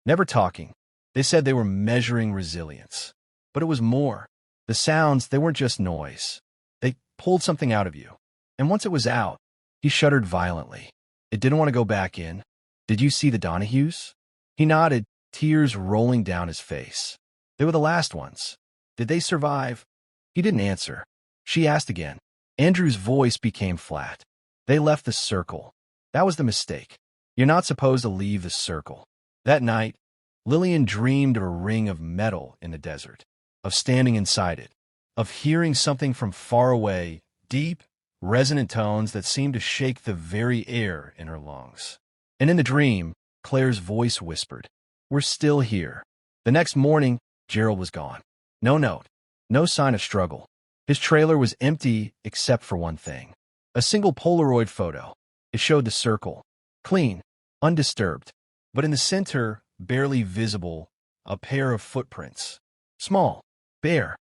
never talking. They said they were measuring resilience. But it was more. The sounds, they weren't just noise. They pulled something out of you. And once it was out, he shuddered violently. It didn't want to go back in. Did you see the Donahues? He nodded, tears rolling down his face. They were the last ones. Did they survive? He didn't answer. She asked again. Andrew's voice became flat. They left the circle. That was the mistake. You're not supposed to leave the circle. That night, Lillian dreamed of a ring of metal in the desert, of standing inside it, of hearing something from far away, deep, resonant tones that seemed to shake the very air in her lungs. And in the dream, Claire's voice whispered, "We're still here." The next morning, Gerald was gone. No note, no sign of struggle. His trailer was empty except for one thing. A single Polaroid photo. It showed the circle, clean, undisturbed. But in the center, barely visible, a pair of footprints. Small, bare.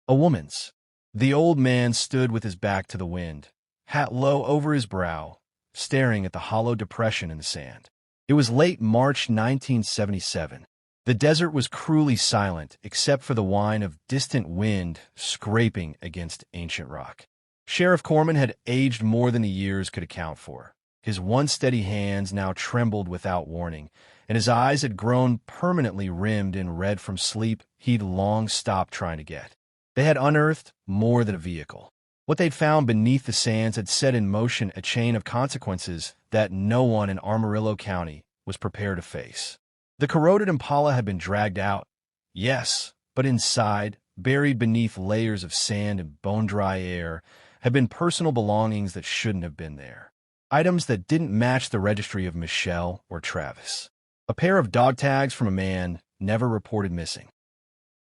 A woman's. The old man stood with his back to the wind, hat low over his brow, staring at the hollow depression in the sand. It was late March 1977. The desert was cruelly silent except for the whine of distant wind scraping against ancient rock. Sheriff Corman had aged more than the years could account for. His once steady hands now trembled without warning, and his eyes had grown permanently rimmed in red from sleep he'd long stopped trying to get. They had unearthed more than a vehicle. What they'd found beneath the sands had set in motion a chain of consequences that no one in Amarillo County was prepared to face. The corroded Impala had been dragged out, yes, but inside, buried beneath layers of sand and bone-dry air, had been personal belongings that shouldn't have been there. Items that didn't match the registry of Michelle or Travis. A pair of dog tags from a man never reported missing.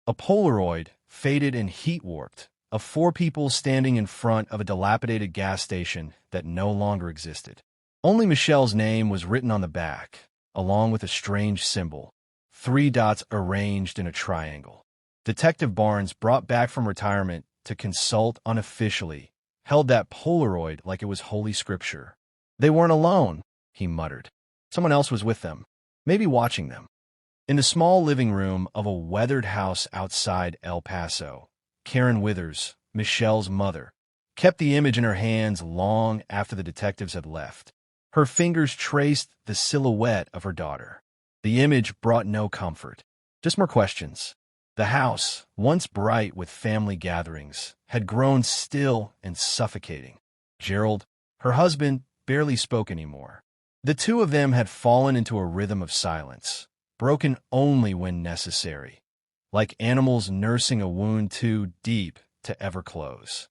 A Polaroid, faded and heat-warped, of 4 people standing in front of a dilapidated gas station that no longer existed. Only Michelle's name was written on the back, along with a strange symbol, 3 dots arranged in a triangle. Detective Barnes, brought back from retirement to consult unofficially, held that Polaroid like it was holy scripture. They weren't alone, he muttered. Someone else was with them, maybe watching them. In the small living room of a weathered house outside El Paso, Karen Withers, Michelle's mother, kept the image in her hands long after the detectives had left. Her fingers traced the silhouette of her daughter. The image brought no comfort, just more questions. The house, once bright with family gatherings, had grown still and suffocating. Gerald, her husband, barely spoke anymore. The two of them had fallen into a rhythm of silence, broken only when necessary, like animals nursing a wound too deep to ever close.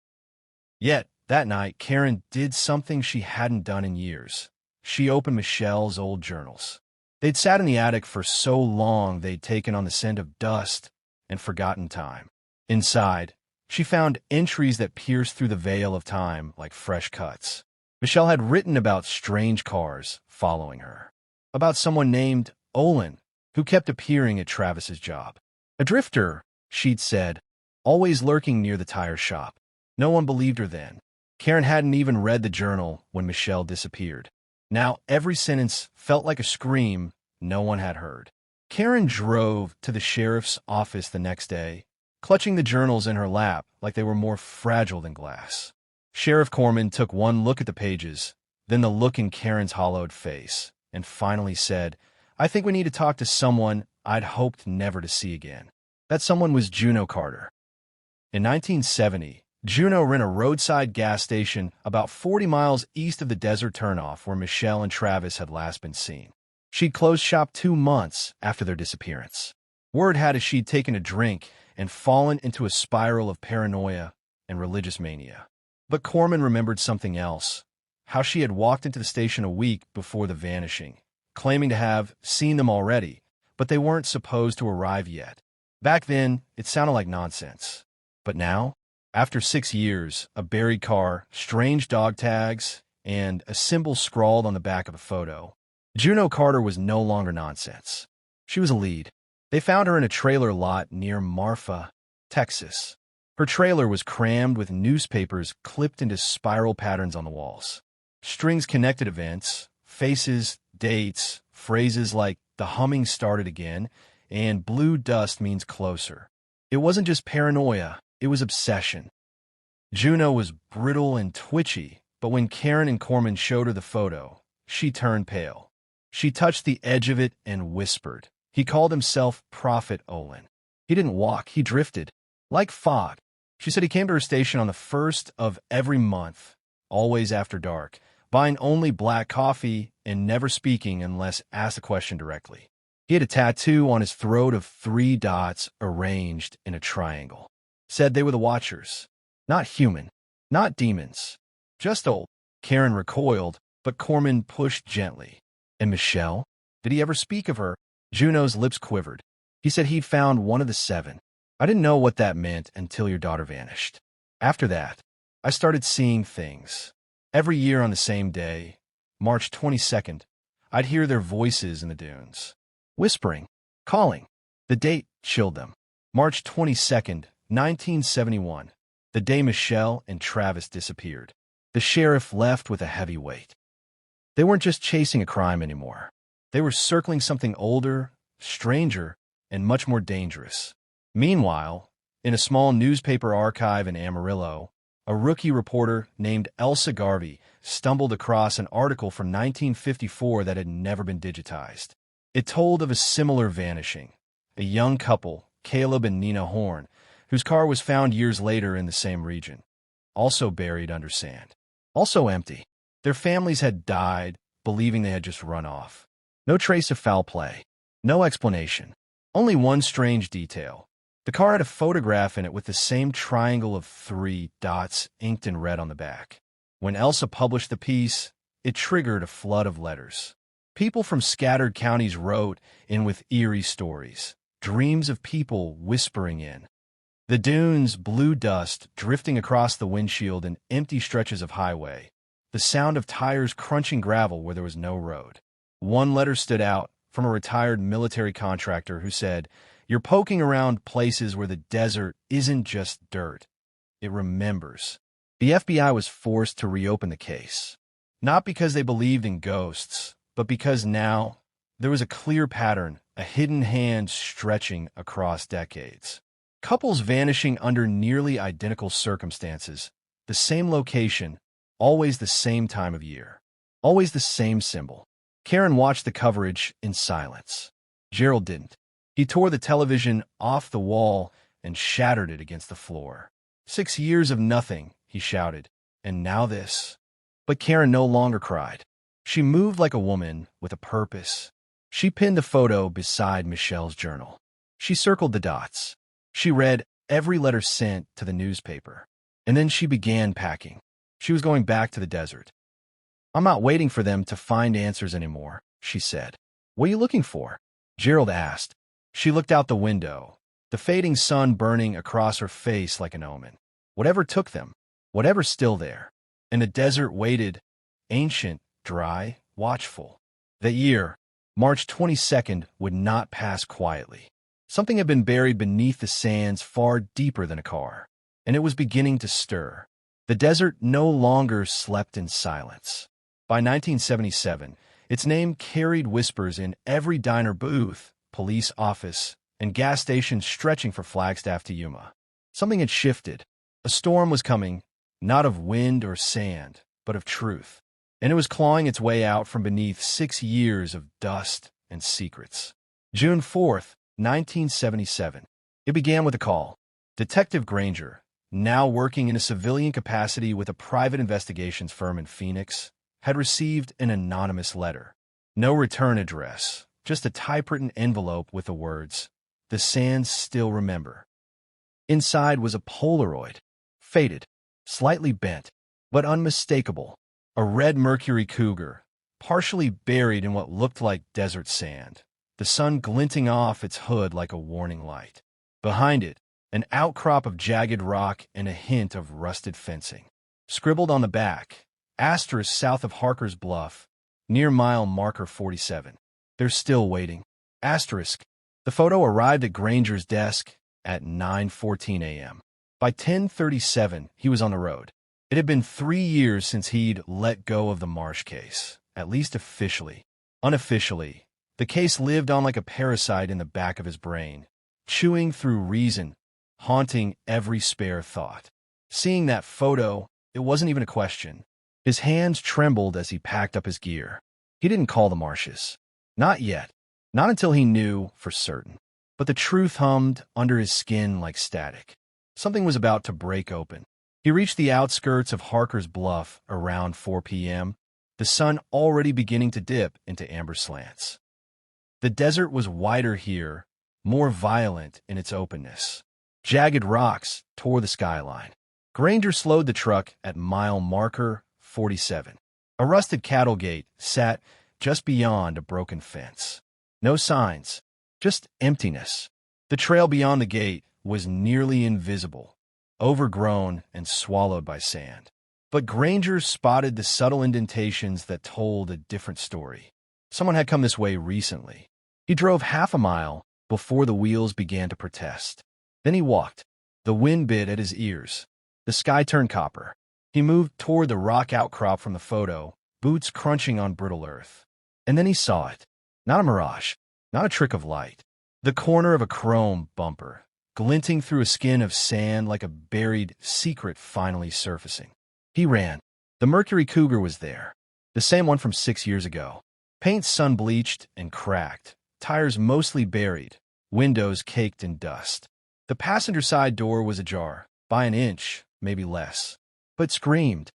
Yet, that night, Karen did something she hadn't done in years. She opened Michelle's old journals. They'd sat in the attic for so long they'd taken on the scent of dust and forgotten time. Inside, she found entries that pierced through the veil of time like fresh cuts. Michelle had written about strange cars following her, about someone named Olin who kept appearing at Travis's job. A drifter, she'd said, always lurking near the tire shop. No one believed her then. Karen hadn't even read the journal when Michelle disappeared. Now every sentence felt like a scream no one had heard. Karen drove to the sheriff's office the next day, clutching the journals in her lap like they were more fragile than glass. Sheriff Corman took one look at the pages, then the look in Karen's hollowed face, and finally said, "I think we need to talk to someone I'd hoped never to see again." That someone was Juno Carter. In 1970, Juno ran a roadside gas station about 40 miles east of the desert turnoff where Michelle and Travis had last been seen. She'd closed shop 2 months after their disappearance. Word had it she'd taken a drink and fallen into a spiral of paranoia and religious mania. But Corman remembered something else, how she had walked into the station a week before the vanishing, claiming to have seen them already, but they weren't supposed to arrive yet. Back then, it sounded like nonsense. But now, after 6 years, a buried car, strange dog tags, and a symbol scrawled on the back of a photo, Juno Carter was no longer nonsense. She was a lead. They found her in a trailer lot near Marfa, Texas. Her trailer was crammed with newspapers clipped into spiral patterns on the walls. Strings connected events, faces, dates, phrases like "the humming started again" and "blue dust means closer." It wasn't just paranoia, it was obsession. Juno was brittle and twitchy, but when Karen and Corman showed her the photo, she turned pale. She touched the edge of it and whispered. He called himself Prophet Olin. He didn't walk, he drifted. Like fog. She said he came to her station on the 1st of every month, always after dark, buying only black coffee and never speaking unless asked a question directly. He had a tattoo on his throat of 3 dots arranged in a triangle. Said they were the Watchers. Not human. Not demons. Just old. Karen recoiled, but Corman pushed gently. And Michelle? Did he ever speak of her? Juno's lips quivered. He said he'd found one of the 7. I didn't know what that meant until your daughter vanished. After that, I started seeing things. Every year on the same day, March 22nd, I'd hear their voices in the dunes. Whispering. Calling. The date chilled them. March 22nd, 1971. The day Michelle and Travis disappeared. The sheriff left with a heavy weight. They weren't just chasing a crime anymore. They were circling something older, stranger, and much more dangerous. Meanwhile, in a small newspaper archive in Amarillo, a rookie reporter named Elsa Garvey stumbled across an article from 1954 that had never been digitized. It told of a similar vanishing, a young couple, Caleb and Nina Horn, whose car was found years later in the same region, also buried under sand, also empty. Their families had died, believing they had just run off. No trace of foul play. No explanation. Only one strange detail. The car had a photograph in it with the same triangle of 3 dots inked in red on the back. When Elsa published the piece, it triggered a flood of letters. People from scattered counties wrote in with eerie stories, dreams of people whispering in. The dunes, blue dust drifting across the windshield and empty stretches of highway. The sound of tires crunching gravel where there was no road. One letter stood out from a retired military contractor who said, "You're poking around places where the desert isn't just dirt. It remembers." The FBI was forced to reopen the case, not because they believed in ghosts, but because now there was a clear pattern, a hidden hand stretching across decades. Couples vanishing under nearly identical circumstances, the same location, always the same time of year, always the same symbol. Karen watched the coverage in silence. Gerald didn't. He tore the television off the wall and shattered it against the floor. 6 years of nothing, he shouted, and now this. But Karen no longer cried. She moved like a woman with a purpose. She pinned the photo beside Michelle's journal. She circled the dots. She read every letter sent to the newspaper. And then she began packing. She was going back to the desert. "I'm not waiting for them to find answers anymore," she said. "What are you looking for?" Gerald asked. She looked out the window, the fading sun burning across her face like an omen. Whatever took them, whatever's still there. And the desert waited, ancient, dry, watchful. That year, March 22nd, would not pass quietly. Something had been buried beneath the sands far deeper than a car, and it was beginning to stir. The desert no longer slept in silence. By 1977, its name carried whispers in every diner booth, police office, and gas station stretching from Flagstaff to Yuma. Something had shifted. A storm was coming, not of wind or sand, but of truth. And it was clawing its way out from beneath 6 years of dust and secrets. June 4th, 1977. It began with a call. Detective Granger, now working in a civilian capacity with a private investigations firm in Phoenix, had received an anonymous letter. No return address, just a typewritten envelope with the words, "The Sands still remember." Inside was a Polaroid, faded, slightly bent, but unmistakable. A red Mercury Cougar, partially buried in what looked like desert sand, the sun glinting off its hood like a warning light. Behind it, an outcrop of jagged rock and a hint of rusted fencing. Scribbled on the back, asterisk south of Harker's Bluff, near mile marker 47. They're still waiting. Asterisk. The photo arrived at Granger's desk at 9:14 a.m. By 10:37, he was on the road. It had been 3 years since he'd let go of the Marsh case, at least officially. Unofficially, the case lived on like a parasite in the back of his brain, chewing through reason, haunting every spare thought. Seeing that photo, it wasn't even a question. His hands trembled as he packed up his gear. He didn't call the Marshes. Not yet. Not until he knew for certain. But the truth hummed under his skin like static. Something was about to break open. He reached the outskirts of Harker's Bluff around 4 p.m., the sun already beginning to dip into amber slants. The desert was wider here, more violent in its openness. Jagged rocks tore the skyline. Granger slowed the truck at mile marker 47. A rusted cattle gate sat just beyond a broken fence. No signs, just emptiness. The trail beyond the gate was nearly invisible, overgrown and swallowed by sand. But Granger spotted the subtle indentations that told a different story. Someone had come this way recently. He drove half a mile before the wheels began to protest. Then he walked. The wind bit at his ears. The sky turned copper. He moved toward the rock outcrop from the photo, boots crunching on brittle earth. And then he saw it. Not a mirage, not a trick of light. The corner of a chrome bumper, glinting through a skin of sand like a buried secret finally surfacing. He ran. The Mercury Cougar was there. The same one from 6 years ago. Paint sun-bleached and cracked. Tires mostly buried. Windows caked in dust. The passenger side door was ajar, by an inch, maybe less. But screamed.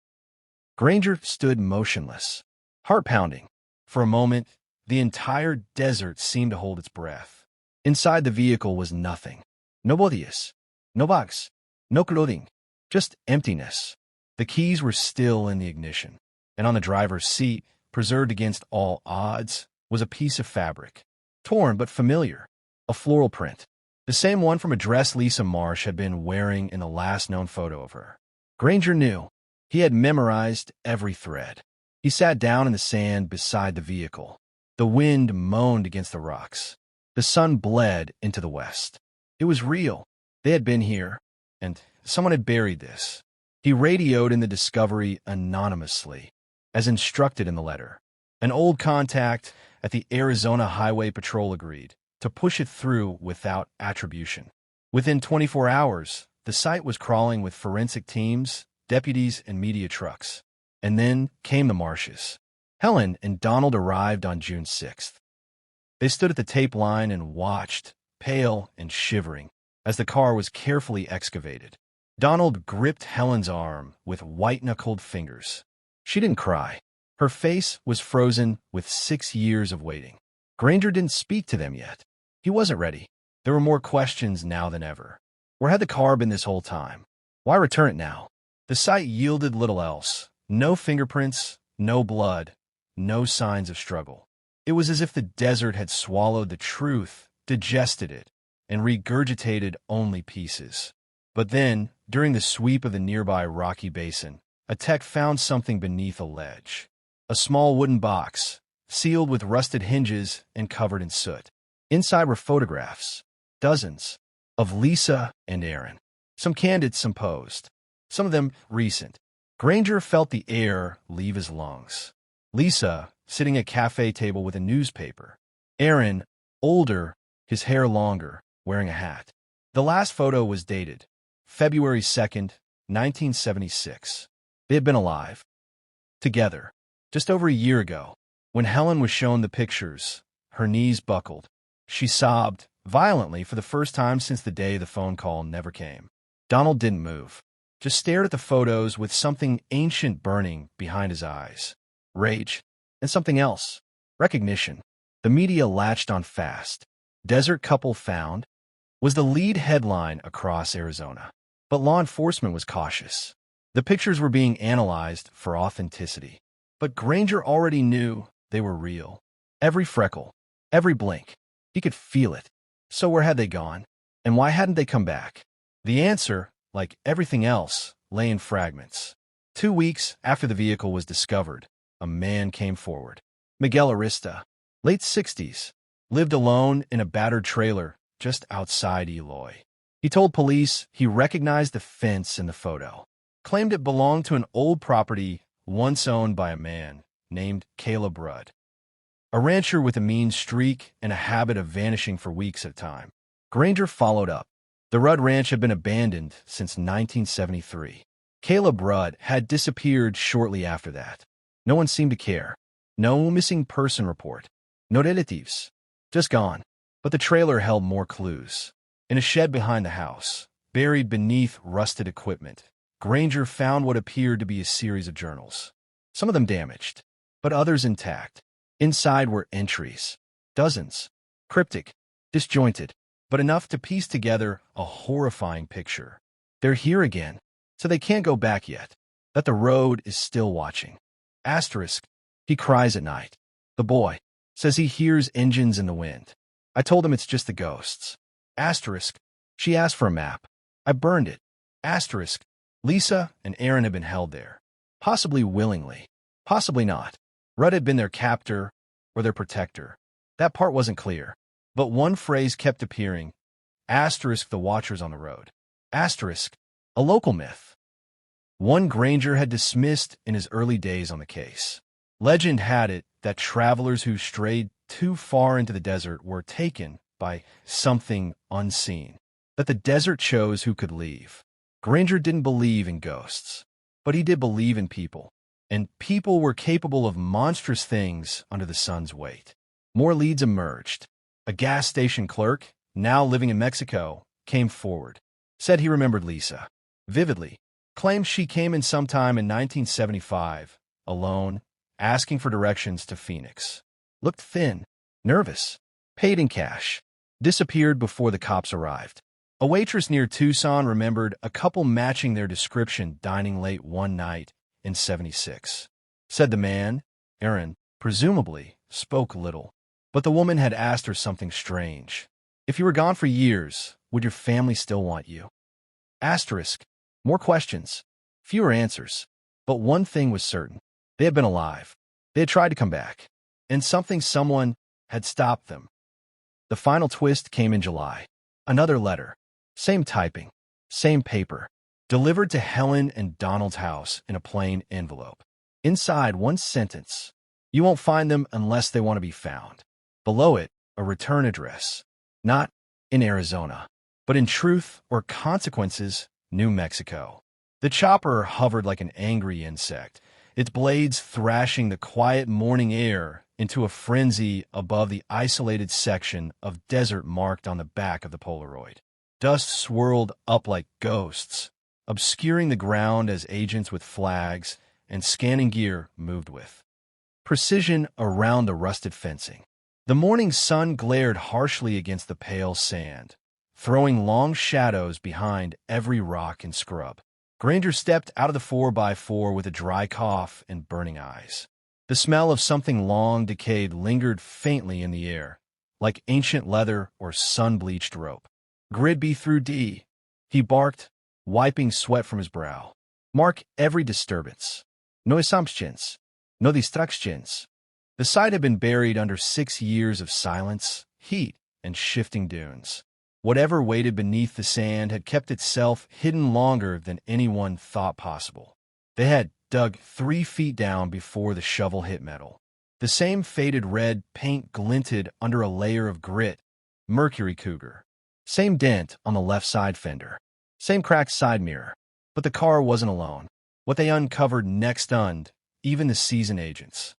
Granger stood motionless, heart pounding. For a moment, the entire desert seemed to hold its breath. Inside the vehicle was nothing. No bodies, no box, no clothing, just emptiness. The keys were still in the ignition, and on the driver's seat, preserved against all odds, was a piece of fabric. Torn but familiar, a floral print. The same one from a dress Lisa Marsh had been wearing in the last known photo of her. Granger knew. He had memorized every thread. He sat down in the sand beside the vehicle. The wind moaned against the rocks. The sun bled into the west. It was real. They had been here, and someone had buried this. He radioed in the discovery anonymously, as instructed in the letter. An old contact at the Arizona Highway Patrol agreed to push it through without attribution. Within 24 hours, the site was crawling with forensic teams, deputies, and media trucks. And then came the Marshes. Helen and Donald arrived on June 6th. They stood at the tape line and watched, pale and shivering, as the car was carefully excavated. Donald gripped Helen's arm with white-knuckled fingers. She didn't cry. Her face was frozen with 6 years of waiting. Granger didn't speak to them yet. He wasn't ready. There were more questions now than ever. Where had the car been this whole time? Why return it now? The site yielded little else. No fingerprints, no blood, no signs of struggle. It was as if the desert had swallowed the truth, digested it, and regurgitated only pieces. But then, during the sweep of the nearby rocky basin, a tech found something beneath a ledge. A small wooden box, sealed with rusted hinges and covered in soot. Inside were photographs, dozens, of Lisa and Aaron. Some candid, some posed. Some of them recent. Granger felt the air leave his lungs. Lisa, sitting at a cafe table with a newspaper. Aaron, older, his hair longer, wearing a hat. The last photo was dated February 2nd, 1976. They had been alive. Together. Just over a year ago. When Helen was shown the pictures, her knees buckled. She sobbed violently for the first time since the day the phone call never came. Donald didn't move, just stared at the photos with something ancient burning behind his eyes. Rage, and something else. Recognition. The media latched on fast. Desert couple found was the lead headline across Arizona. But law enforcement was cautious. The pictures were being analyzed for authenticity. But Granger already knew they were real. Every freckle, every blink. He could feel it. So where had they gone? And why hadn't they come back? The answer, like everything else, lay in fragments. 2 weeks after the vehicle was discovered, a man came forward. Miguel Arista, late 60s, lived alone in a battered trailer just outside Eloy. He told police he recognized the fence in the photo, claimed it belonged to an old property once owned by a man named Caleb Rudd, a rancher with a mean streak and a habit of vanishing for weeks at a time. Granger followed up. The Rudd Ranch had been abandoned since 1973. Caleb Rudd had disappeared shortly after that. No one seemed to care. No missing person report. No relatives. Just gone. But the trailer held more clues. In a shed behind the house, buried beneath rusted equipment, Granger found what appeared to be a series of journals. Some of them damaged, but others intact. Inside were entries. Dozens. Cryptic. Disjointed. But enough to piece together a horrifying picture. They're here again, so they can't go back yet. That the road is still watching. Asterisk. He cries at night. The boy says he hears engines in the wind. I told him it's just the ghosts. Asterisk. She asked for a map. I burned it. Asterisk. Lisa and Aaron had been held there. Possibly willingly. Possibly not. Rudd had been their captor or their protector. That part wasn't clear. But one phrase kept appearing. Asterisk the watchers on the road. Asterisk. A local myth. One Granger had dismissed in his early days on the case. Legend had it that travelers who strayed too far into the desert were taken by something unseen, that the desert chose who could leave. Granger didn't believe in ghosts, but he did believe in people, and people were capable of monstrous things under the sun's weight. More leads emerged. A gas station clerk, now living in Mexico, came forward, said he remembered Lisa vividly, claimed she came in sometime in 1975, alone, asking for directions to Phoenix. Looked thin, nervous, paid in cash, disappeared before the cops arrived. A waitress near Tucson remembered a couple matching their description dining late one night in '76. Said the man, Aaron, presumably, spoke little, but the woman had asked her something strange. If you were gone for years, would your family still want you? Asterisk. More questions, fewer answers. But one thing was certain. They had been alive. They had tried to come back. And someone had stopped them. The final twist came in July. Another letter. Same typing. Same paper. Delivered to Helen and Donald's house in a plain envelope. Inside, one sentence. You won't find them unless they want to be found. Below it, a return address. Not in Arizona, but in Truth or Consequences, New Mexico. The chopper hovered like an angry insect, its blades thrashing the quiet morning air into a frenzy above the isolated section of desert marked on the back of the Polaroid. Dust swirled up like ghosts, obscuring the ground as agents with flags and scanning gear moved with precision around the rusted fencing. The morning sun glared harshly against the pale sand, throwing long shadows behind every rock and scrub. Granger stepped out of the 4x4 with a dry cough and burning eyes. The smell of something long decayed lingered faintly in the air, like ancient leather or sun-bleached rope. Grid B through D, he barked, wiping sweat from his brow. Mark every disturbance. No assumptions. No distractions. The site had been buried under 6 years of silence, heat, and shifting dunes. Whatever waited beneath the sand had kept itself hidden longer than anyone thought possible. They had dug 3 feet down before the shovel hit metal. The same faded red paint glinted under a layer of grit. Mercury Cougar. Same dent on the left side fender. Same cracked side mirror. But the car wasn't alone. What they uncovered next stunned even the seasoned agents.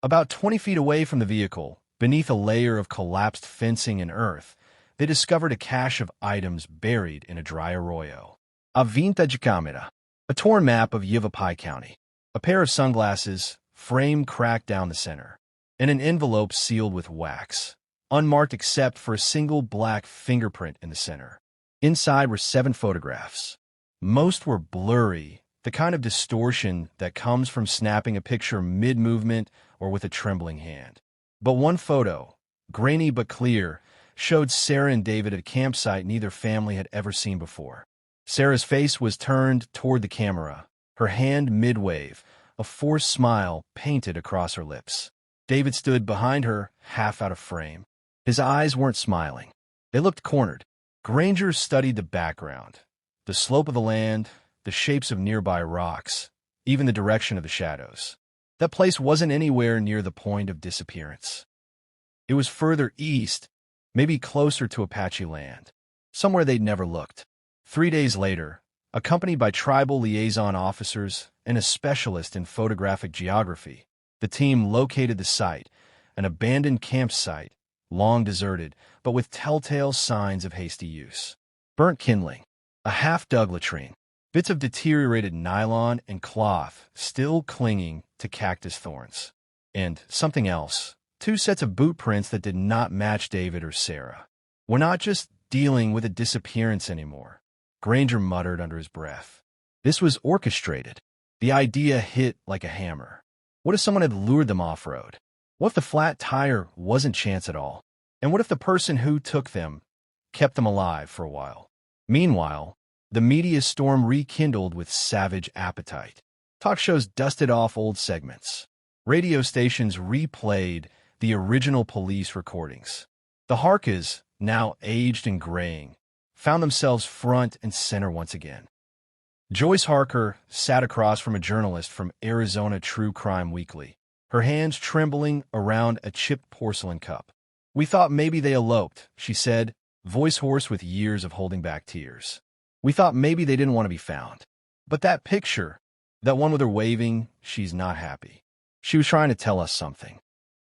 About 20 feet away from the vehicle, beneath a layer of collapsed fencing and earth, they discovered a cache of items buried in a dry arroyo. A vintage camera. A torn map of Yavapai County. A pair of sunglasses, frame cracked down the center. And an envelope sealed with wax, unmarked except for a single black fingerprint in the center. Inside were 7 photographs. Most were blurry, the kind of distortion that comes from snapping a picture mid-movement or with a trembling hand. But one photo, grainy but clear, showed Sarah and David at a campsite neither family had ever seen before. Sarah's face was turned toward the camera, her hand mid-wave, a forced smile painted across her lips. David stood behind her, half out of frame. His eyes weren't smiling. They looked cornered. Granger studied the background, the slope of the land, the shapes of nearby rocks, even the direction of the shadows. That place wasn't anywhere near the point of disappearance. It was further east, maybe closer to Apache land, somewhere they'd never looked. 3 days later, accompanied by tribal liaison officers and a specialist in photographic geography, the team located the site, an abandoned campsite, long deserted, but with telltale signs of hasty use. Burnt kindling, a half-dug latrine, bits of deteriorated nylon and cloth still clinging to cactus thorns. And something else, 2 sets of boot prints that did not match David or Sarah. We're not just dealing with a disappearance anymore, Granger muttered under his breath. This was orchestrated. The idea hit like a hammer. What if someone had lured them off-road? What if the flat tire wasn't chance at all? And what if the person who took them kept them alive for a while? Meanwhile, the media storm rekindled with savage appetite. Talk shows dusted off old segments. Radio stations replayed the original police recordings. The Harkas, now aged and graying, found themselves front and center once again. Joyce Harker sat across from a journalist from Arizona True Crime Weekly, her hands trembling around a chipped porcelain cup. "We thought maybe they eloped," she said, voice hoarse with years of holding back tears. "We thought maybe they didn't want to be found. But that picture, that one with her waving, she's not happy. She was trying to tell us something."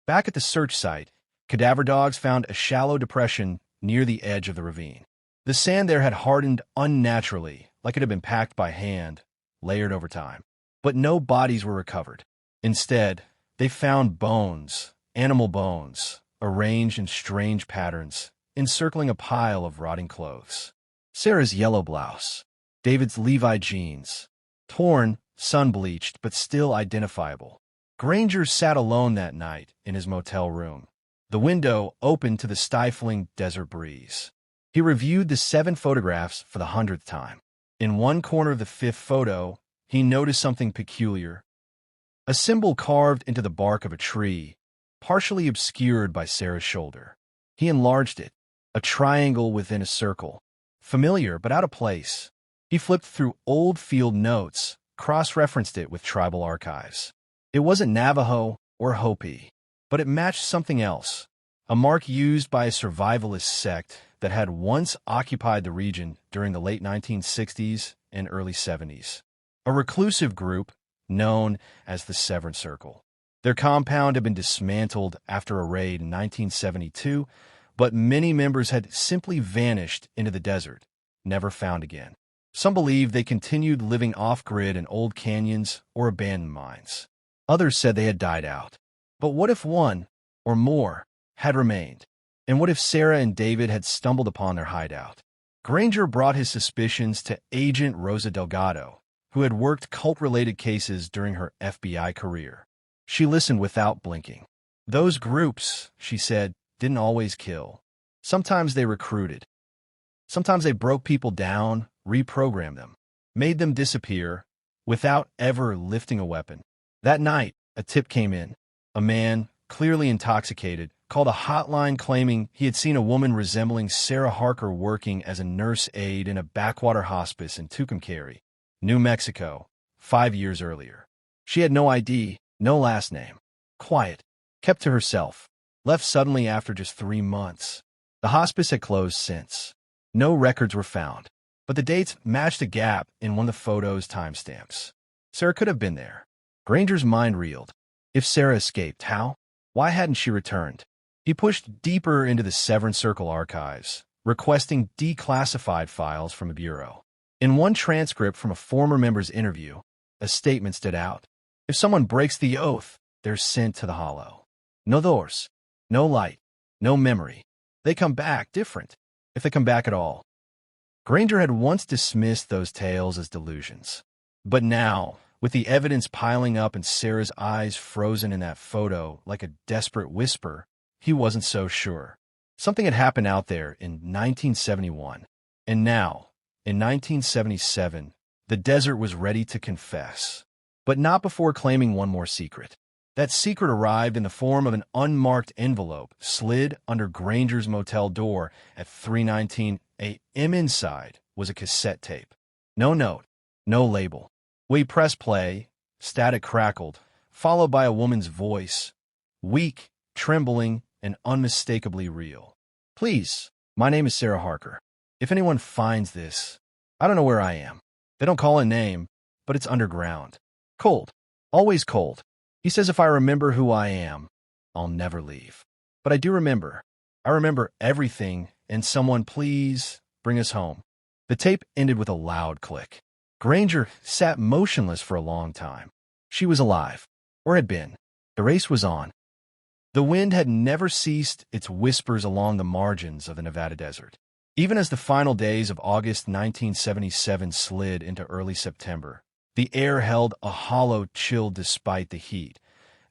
Back at the search site, cadaver dogs found a shallow depression near the edge of the ravine. The sand there had hardened unnaturally, like it had been packed by hand, layered over time. But no bodies were recovered. Instead, they found bones, animal bones, arranged in strange patterns, encircling a pile of rotting clothes. Sarah's yellow blouse, David's Levi jeans, torn, sun-bleached, but still identifiable. Granger sat alone that night in his motel room, the window open to the stifling desert breeze. He reviewed the 7 photographs for the 100th time. In one corner of the 5th photo, he noticed something peculiar. A symbol carved into the bark of a tree, partially obscured by Sarah's shoulder. He enlarged it, a triangle within a circle. Familiar, but out of place. He flipped through old field notes, cross-referenced it with tribal archives. It wasn't Navajo or Hopi, but it matched something else, a mark used by a survivalist sect that had once occupied the region during the late 1960s and early 70s. A reclusive group known as the Severn Circle. Their compound had been dismantled after a raid in 1972, but many members had simply vanished into the desert, never found again. Some believed they continued living off-grid in old canyons or abandoned mines. Others said they had died out. But what if one, or more, had remained? And what if Sarah and David had stumbled upon their hideout? Granger brought his suspicions to Agent Rosa Delgado, who had worked cult-related cases during her FBI career. She listened without blinking. "Those groups," she said, "didn't always kill. Sometimes they recruited. Sometimes they broke people down, reprogrammed them, made them disappear, without ever lifting a weapon." That night, a tip came in. A man, clearly intoxicated, called a hotline claiming he had seen a woman resembling Sarah Harker working as a nurse aide in a backwater hospice in Tucumcari, New Mexico, 5 years earlier. She had no ID, no last name. Quiet, kept to herself, left suddenly after just 3 months. The hospice had closed since. No records were found, but the dates matched a gap in one of the photo's timestamps. Sarah could have been there. Granger's mind reeled. If Sarah escaped, how? Why hadn't she returned? He pushed deeper into the Severn Circle archives, requesting declassified files from the Bureau. In one transcript from a former member's interview, a statement stood out. If someone breaks the oath, they're sent to the hollow. No doors, no light, no memory. They come back different, if they come back at all. Granger had once dismissed those tales as delusions. But now, with the evidence piling up and Sarah's eyes frozen in that photo like a desperate whisper, he wasn't so sure. Something had happened out there in 1971. And now, in 1977, the desert was ready to confess. But not before claiming one more secret. That secret arrived in the form of an unmarked envelope slid under Granger's motel door at 3:19 a.m. Inside was a cassette tape. No note, no label. We pressed play, static crackled, followed by a woman's voice, weak, trembling, and unmistakably real. Please, my name is Sarah Harker. If anyone finds this, I don't know where I am. They don't call a name, but it's underground. Cold. Always cold. He says if I remember who I am, I'll never leave. But I do remember. I remember everything, and someone please bring us home. The tape ended with a loud click. Granger sat motionless for a long time. She was alive, or had been. The race was on. The wind had never ceased its whispers along the margins of the Nevada desert. Even as the final days of August 1977 slid into early September, the air held a hollow chill despite the heat,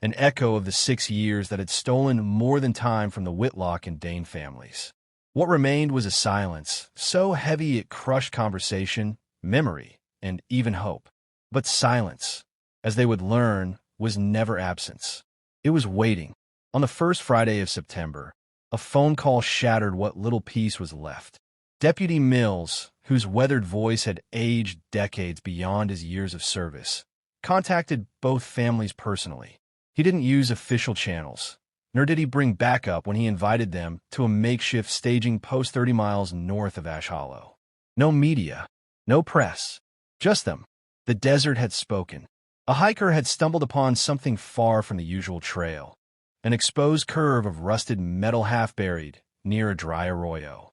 an echo of the 6 years that had stolen more than time from the Whitlock and Dane families. What remained was a silence, so heavy it crushed conversation, memory, and even hope. But silence, as they would learn, was never absence. It was waiting. On the first Friday of September, a phone call shattered what little peace was left. Deputy Mills, whose weathered voice had aged decades beyond his years of service, contacted both families personally. He didn't use official channels, nor did he bring backup when he invited them to a makeshift staging post 30 miles north of Ash Hollow. No media, no press, just them. The desert had spoken. A hiker had stumbled upon something far from the usual trail, an exposed curve of rusted metal half-buried near a dry arroyo.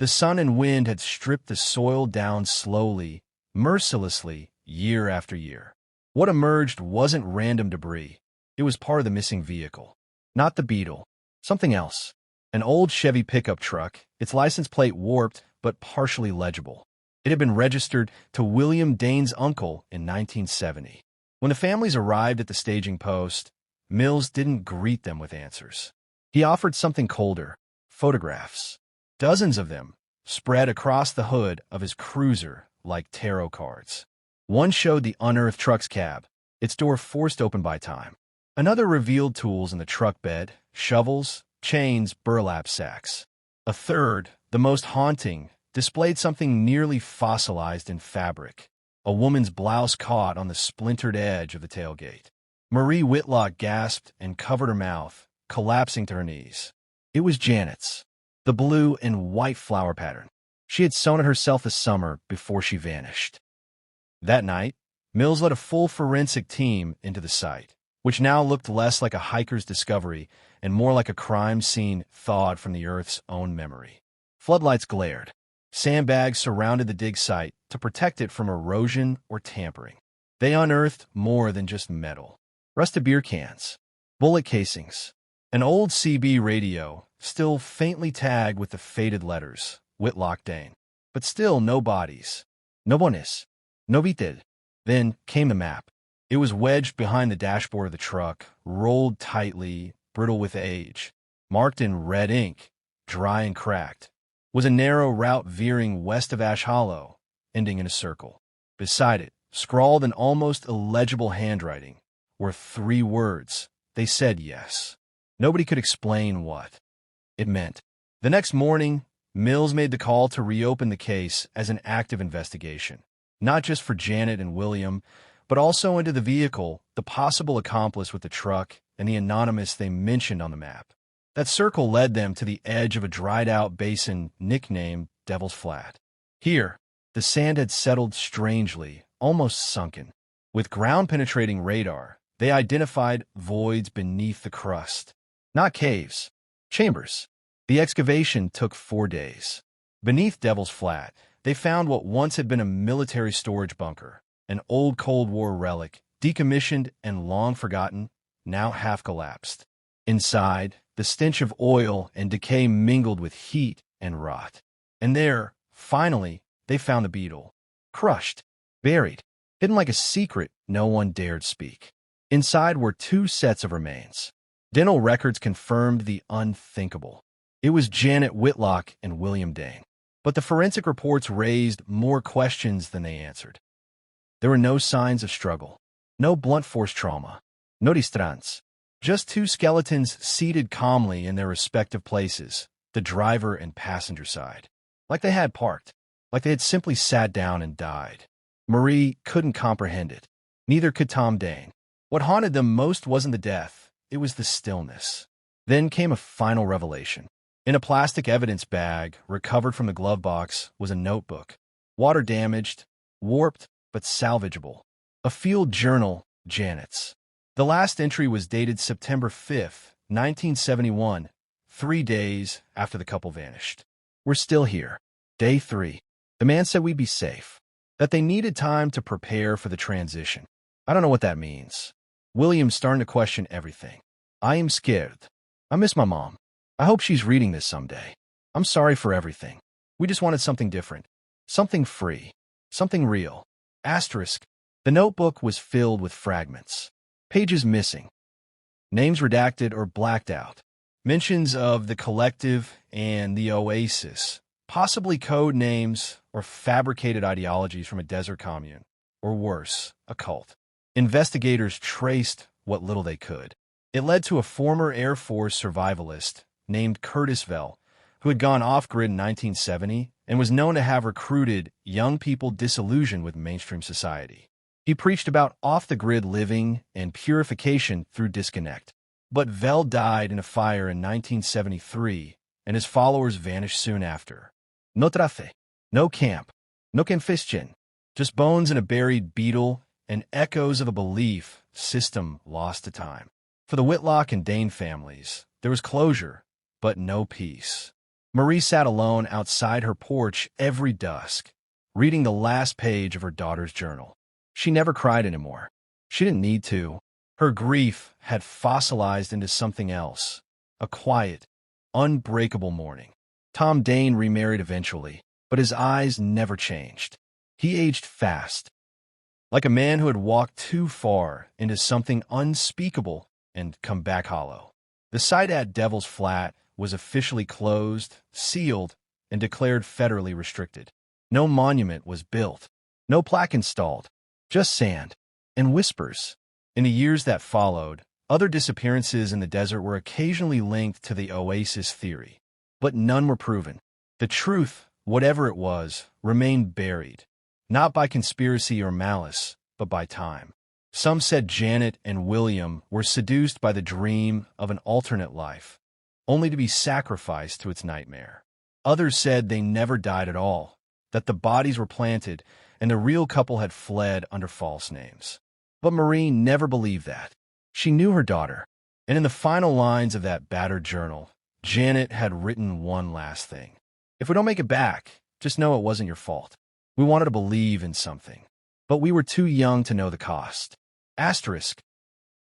The sun and wind had stripped the soil down slowly, mercilessly, year after year. What emerged wasn't random debris. It was part of the missing vehicle. Not the Beetle. Something else. An old Chevy pickup truck, its license plate warped but partially legible. It had been registered to William Dane's uncle in 1970. When the families arrived at the staging post, Mills didn't greet them with answers. He offered something colder, photographs. Dozens of them, spread across the hood of his cruiser like tarot cards. One showed the unearthed truck's cab, its door forced open by time. Another revealed tools in the truck bed, shovels, chains, burlap sacks. A third, the most haunting, displayed something nearly fossilized in fabric, a woman's blouse caught on the splintered edge of the tailgate. Marie Whitlock gasped and covered her mouth, collapsing to her knees. It was Janet's. The blue and white flower pattern. She had sewn it herself this summer before she vanished. That night, Mills led a full forensic team into the site, which now looked less like a hiker's discovery and more like a crime scene thawed from the Earth's own memory. Floodlights glared. Sandbags surrounded the dig site to protect it from erosion or tampering. They unearthed more than just metal. Rusted beer cans, bullet casings, an old CB radio, still faintly tagged with the faded letters, Whitlock Dane. But still no bodies. No bones. No vited. Then came the map. It was wedged behind the dashboard of the truck, rolled tightly, brittle with age. Marked in red ink, dry and cracked, was a narrow route veering west of Ash Hollow, ending in a circle. Beside it, scrawled in almost illegible handwriting, were 3 words. They said yes. Nobody could explain what it meant. The next morning, Mills made the call to reopen the case as an active investigation, not just for Janet and William, but also into the vehicle, the possible accomplice with the truck, and the anonymous they mentioned on the map. That circle led them to the edge of a dried-out basin nicknamed Devil's Flat. Here, the sand had settled strangely, almost sunken. With ground-penetrating radar, they identified voids beneath the crust. Not caves, chambers. The excavation took 4 days. Beneath Devil's Flat, They found what once had been a military storage bunker, an old Cold War relic, decommissioned and long forgotten, now half collapsed. Inside, the stench of oil and decay mingled with heat and rot. And there, finally, they found the beetle. Crushed, buried, hidden like a secret no one dared speak. Inside were two sets of remains. Dental records confirmed the unthinkable. It was Janet Whitlock and William Dane. But the forensic reports raised more questions than they answered. There were no signs of struggle, no blunt force trauma, no distrance. Just two skeletons seated calmly in their respective places, the driver and passenger side. Like they had parked, like they had simply sat down and died. Marie couldn't comprehend it. Neither could Tom Dane. What haunted them most wasn't the death, it was the stillness. Then came a final revelation. In a plastic evidence bag, recovered from the glove box, was a notebook. Water-damaged, warped, but salvageable. A field journal, Janet's. The last entry was dated September 5th, 1971, 3 days after the couple vanished. We're still here. Day 3. The man said we'd be safe. That they needed time to prepare for the transition. I don't know what that means. William's starting to question everything. I am scared. I miss my mom. I hope she's reading this someday. I'm sorry for everything. We just wanted something different. Something free. Something real. Asterisk. The notebook was filled with fragments. Pages missing. Names redacted or blacked out. Mentions of the collective and the oasis. Possibly code names or fabricated ideologies from a desert commune. Or worse, a cult. Investigators traced what little they could. It led to a former Air Force survivalist named Curtis Vell, who had gone off-grid in 1970 and was known to have recruited young people disillusioned with mainstream society. He preached about off-the-grid living and purification through disconnect. But Vell died in a fire in 1973, and his followers vanished soon after. No trace, no camp, no confession, just bones and a buried beetle and echoes of a belief system lost to time. For the Whitlock and Dane families, there was closure, but no peace. Marie sat alone outside her porch every dusk, reading the last page of her daughter's journal. She never cried anymore. She didn't need to. Her grief had fossilized into something else, a quiet, unbreakable mourning. Tom Dane remarried eventually, but his eyes never changed. He aged fast, like a man who had walked too far into something unspeakable and come back hollow. The site at Devil's Flat was officially closed, sealed, and declared federally restricted. No monument was built, no plaque installed, just sand and whispers. In the years that followed, other disappearances in the desert were occasionally linked to the oasis theory, but none were proven. The truth, whatever it was, remained buried, not by conspiracy or malice, but by time. Some said Janet and William were seduced by the dream of an alternate life, only to be sacrificed to its nightmare. Others said they never died at all, that the bodies were planted and the real couple had fled under false names. But Marie never believed that. She knew her daughter, and in the final lines of that battered journal, Janet had written one last thing. If we don't make it back, just know it wasn't your fault. We wanted to believe in something, but we were too young to know the cost. Asterisk.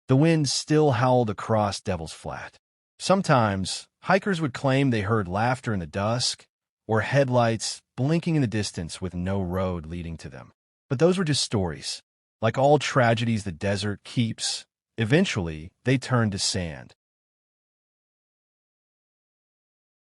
The wind still howled across Devil's Flat. Sometimes, hikers would claim they heard laughter in the dusk, or headlights blinking in the distance with no road leading to them. But those were just stories. Like all tragedies the desert keeps, eventually they turned to sand,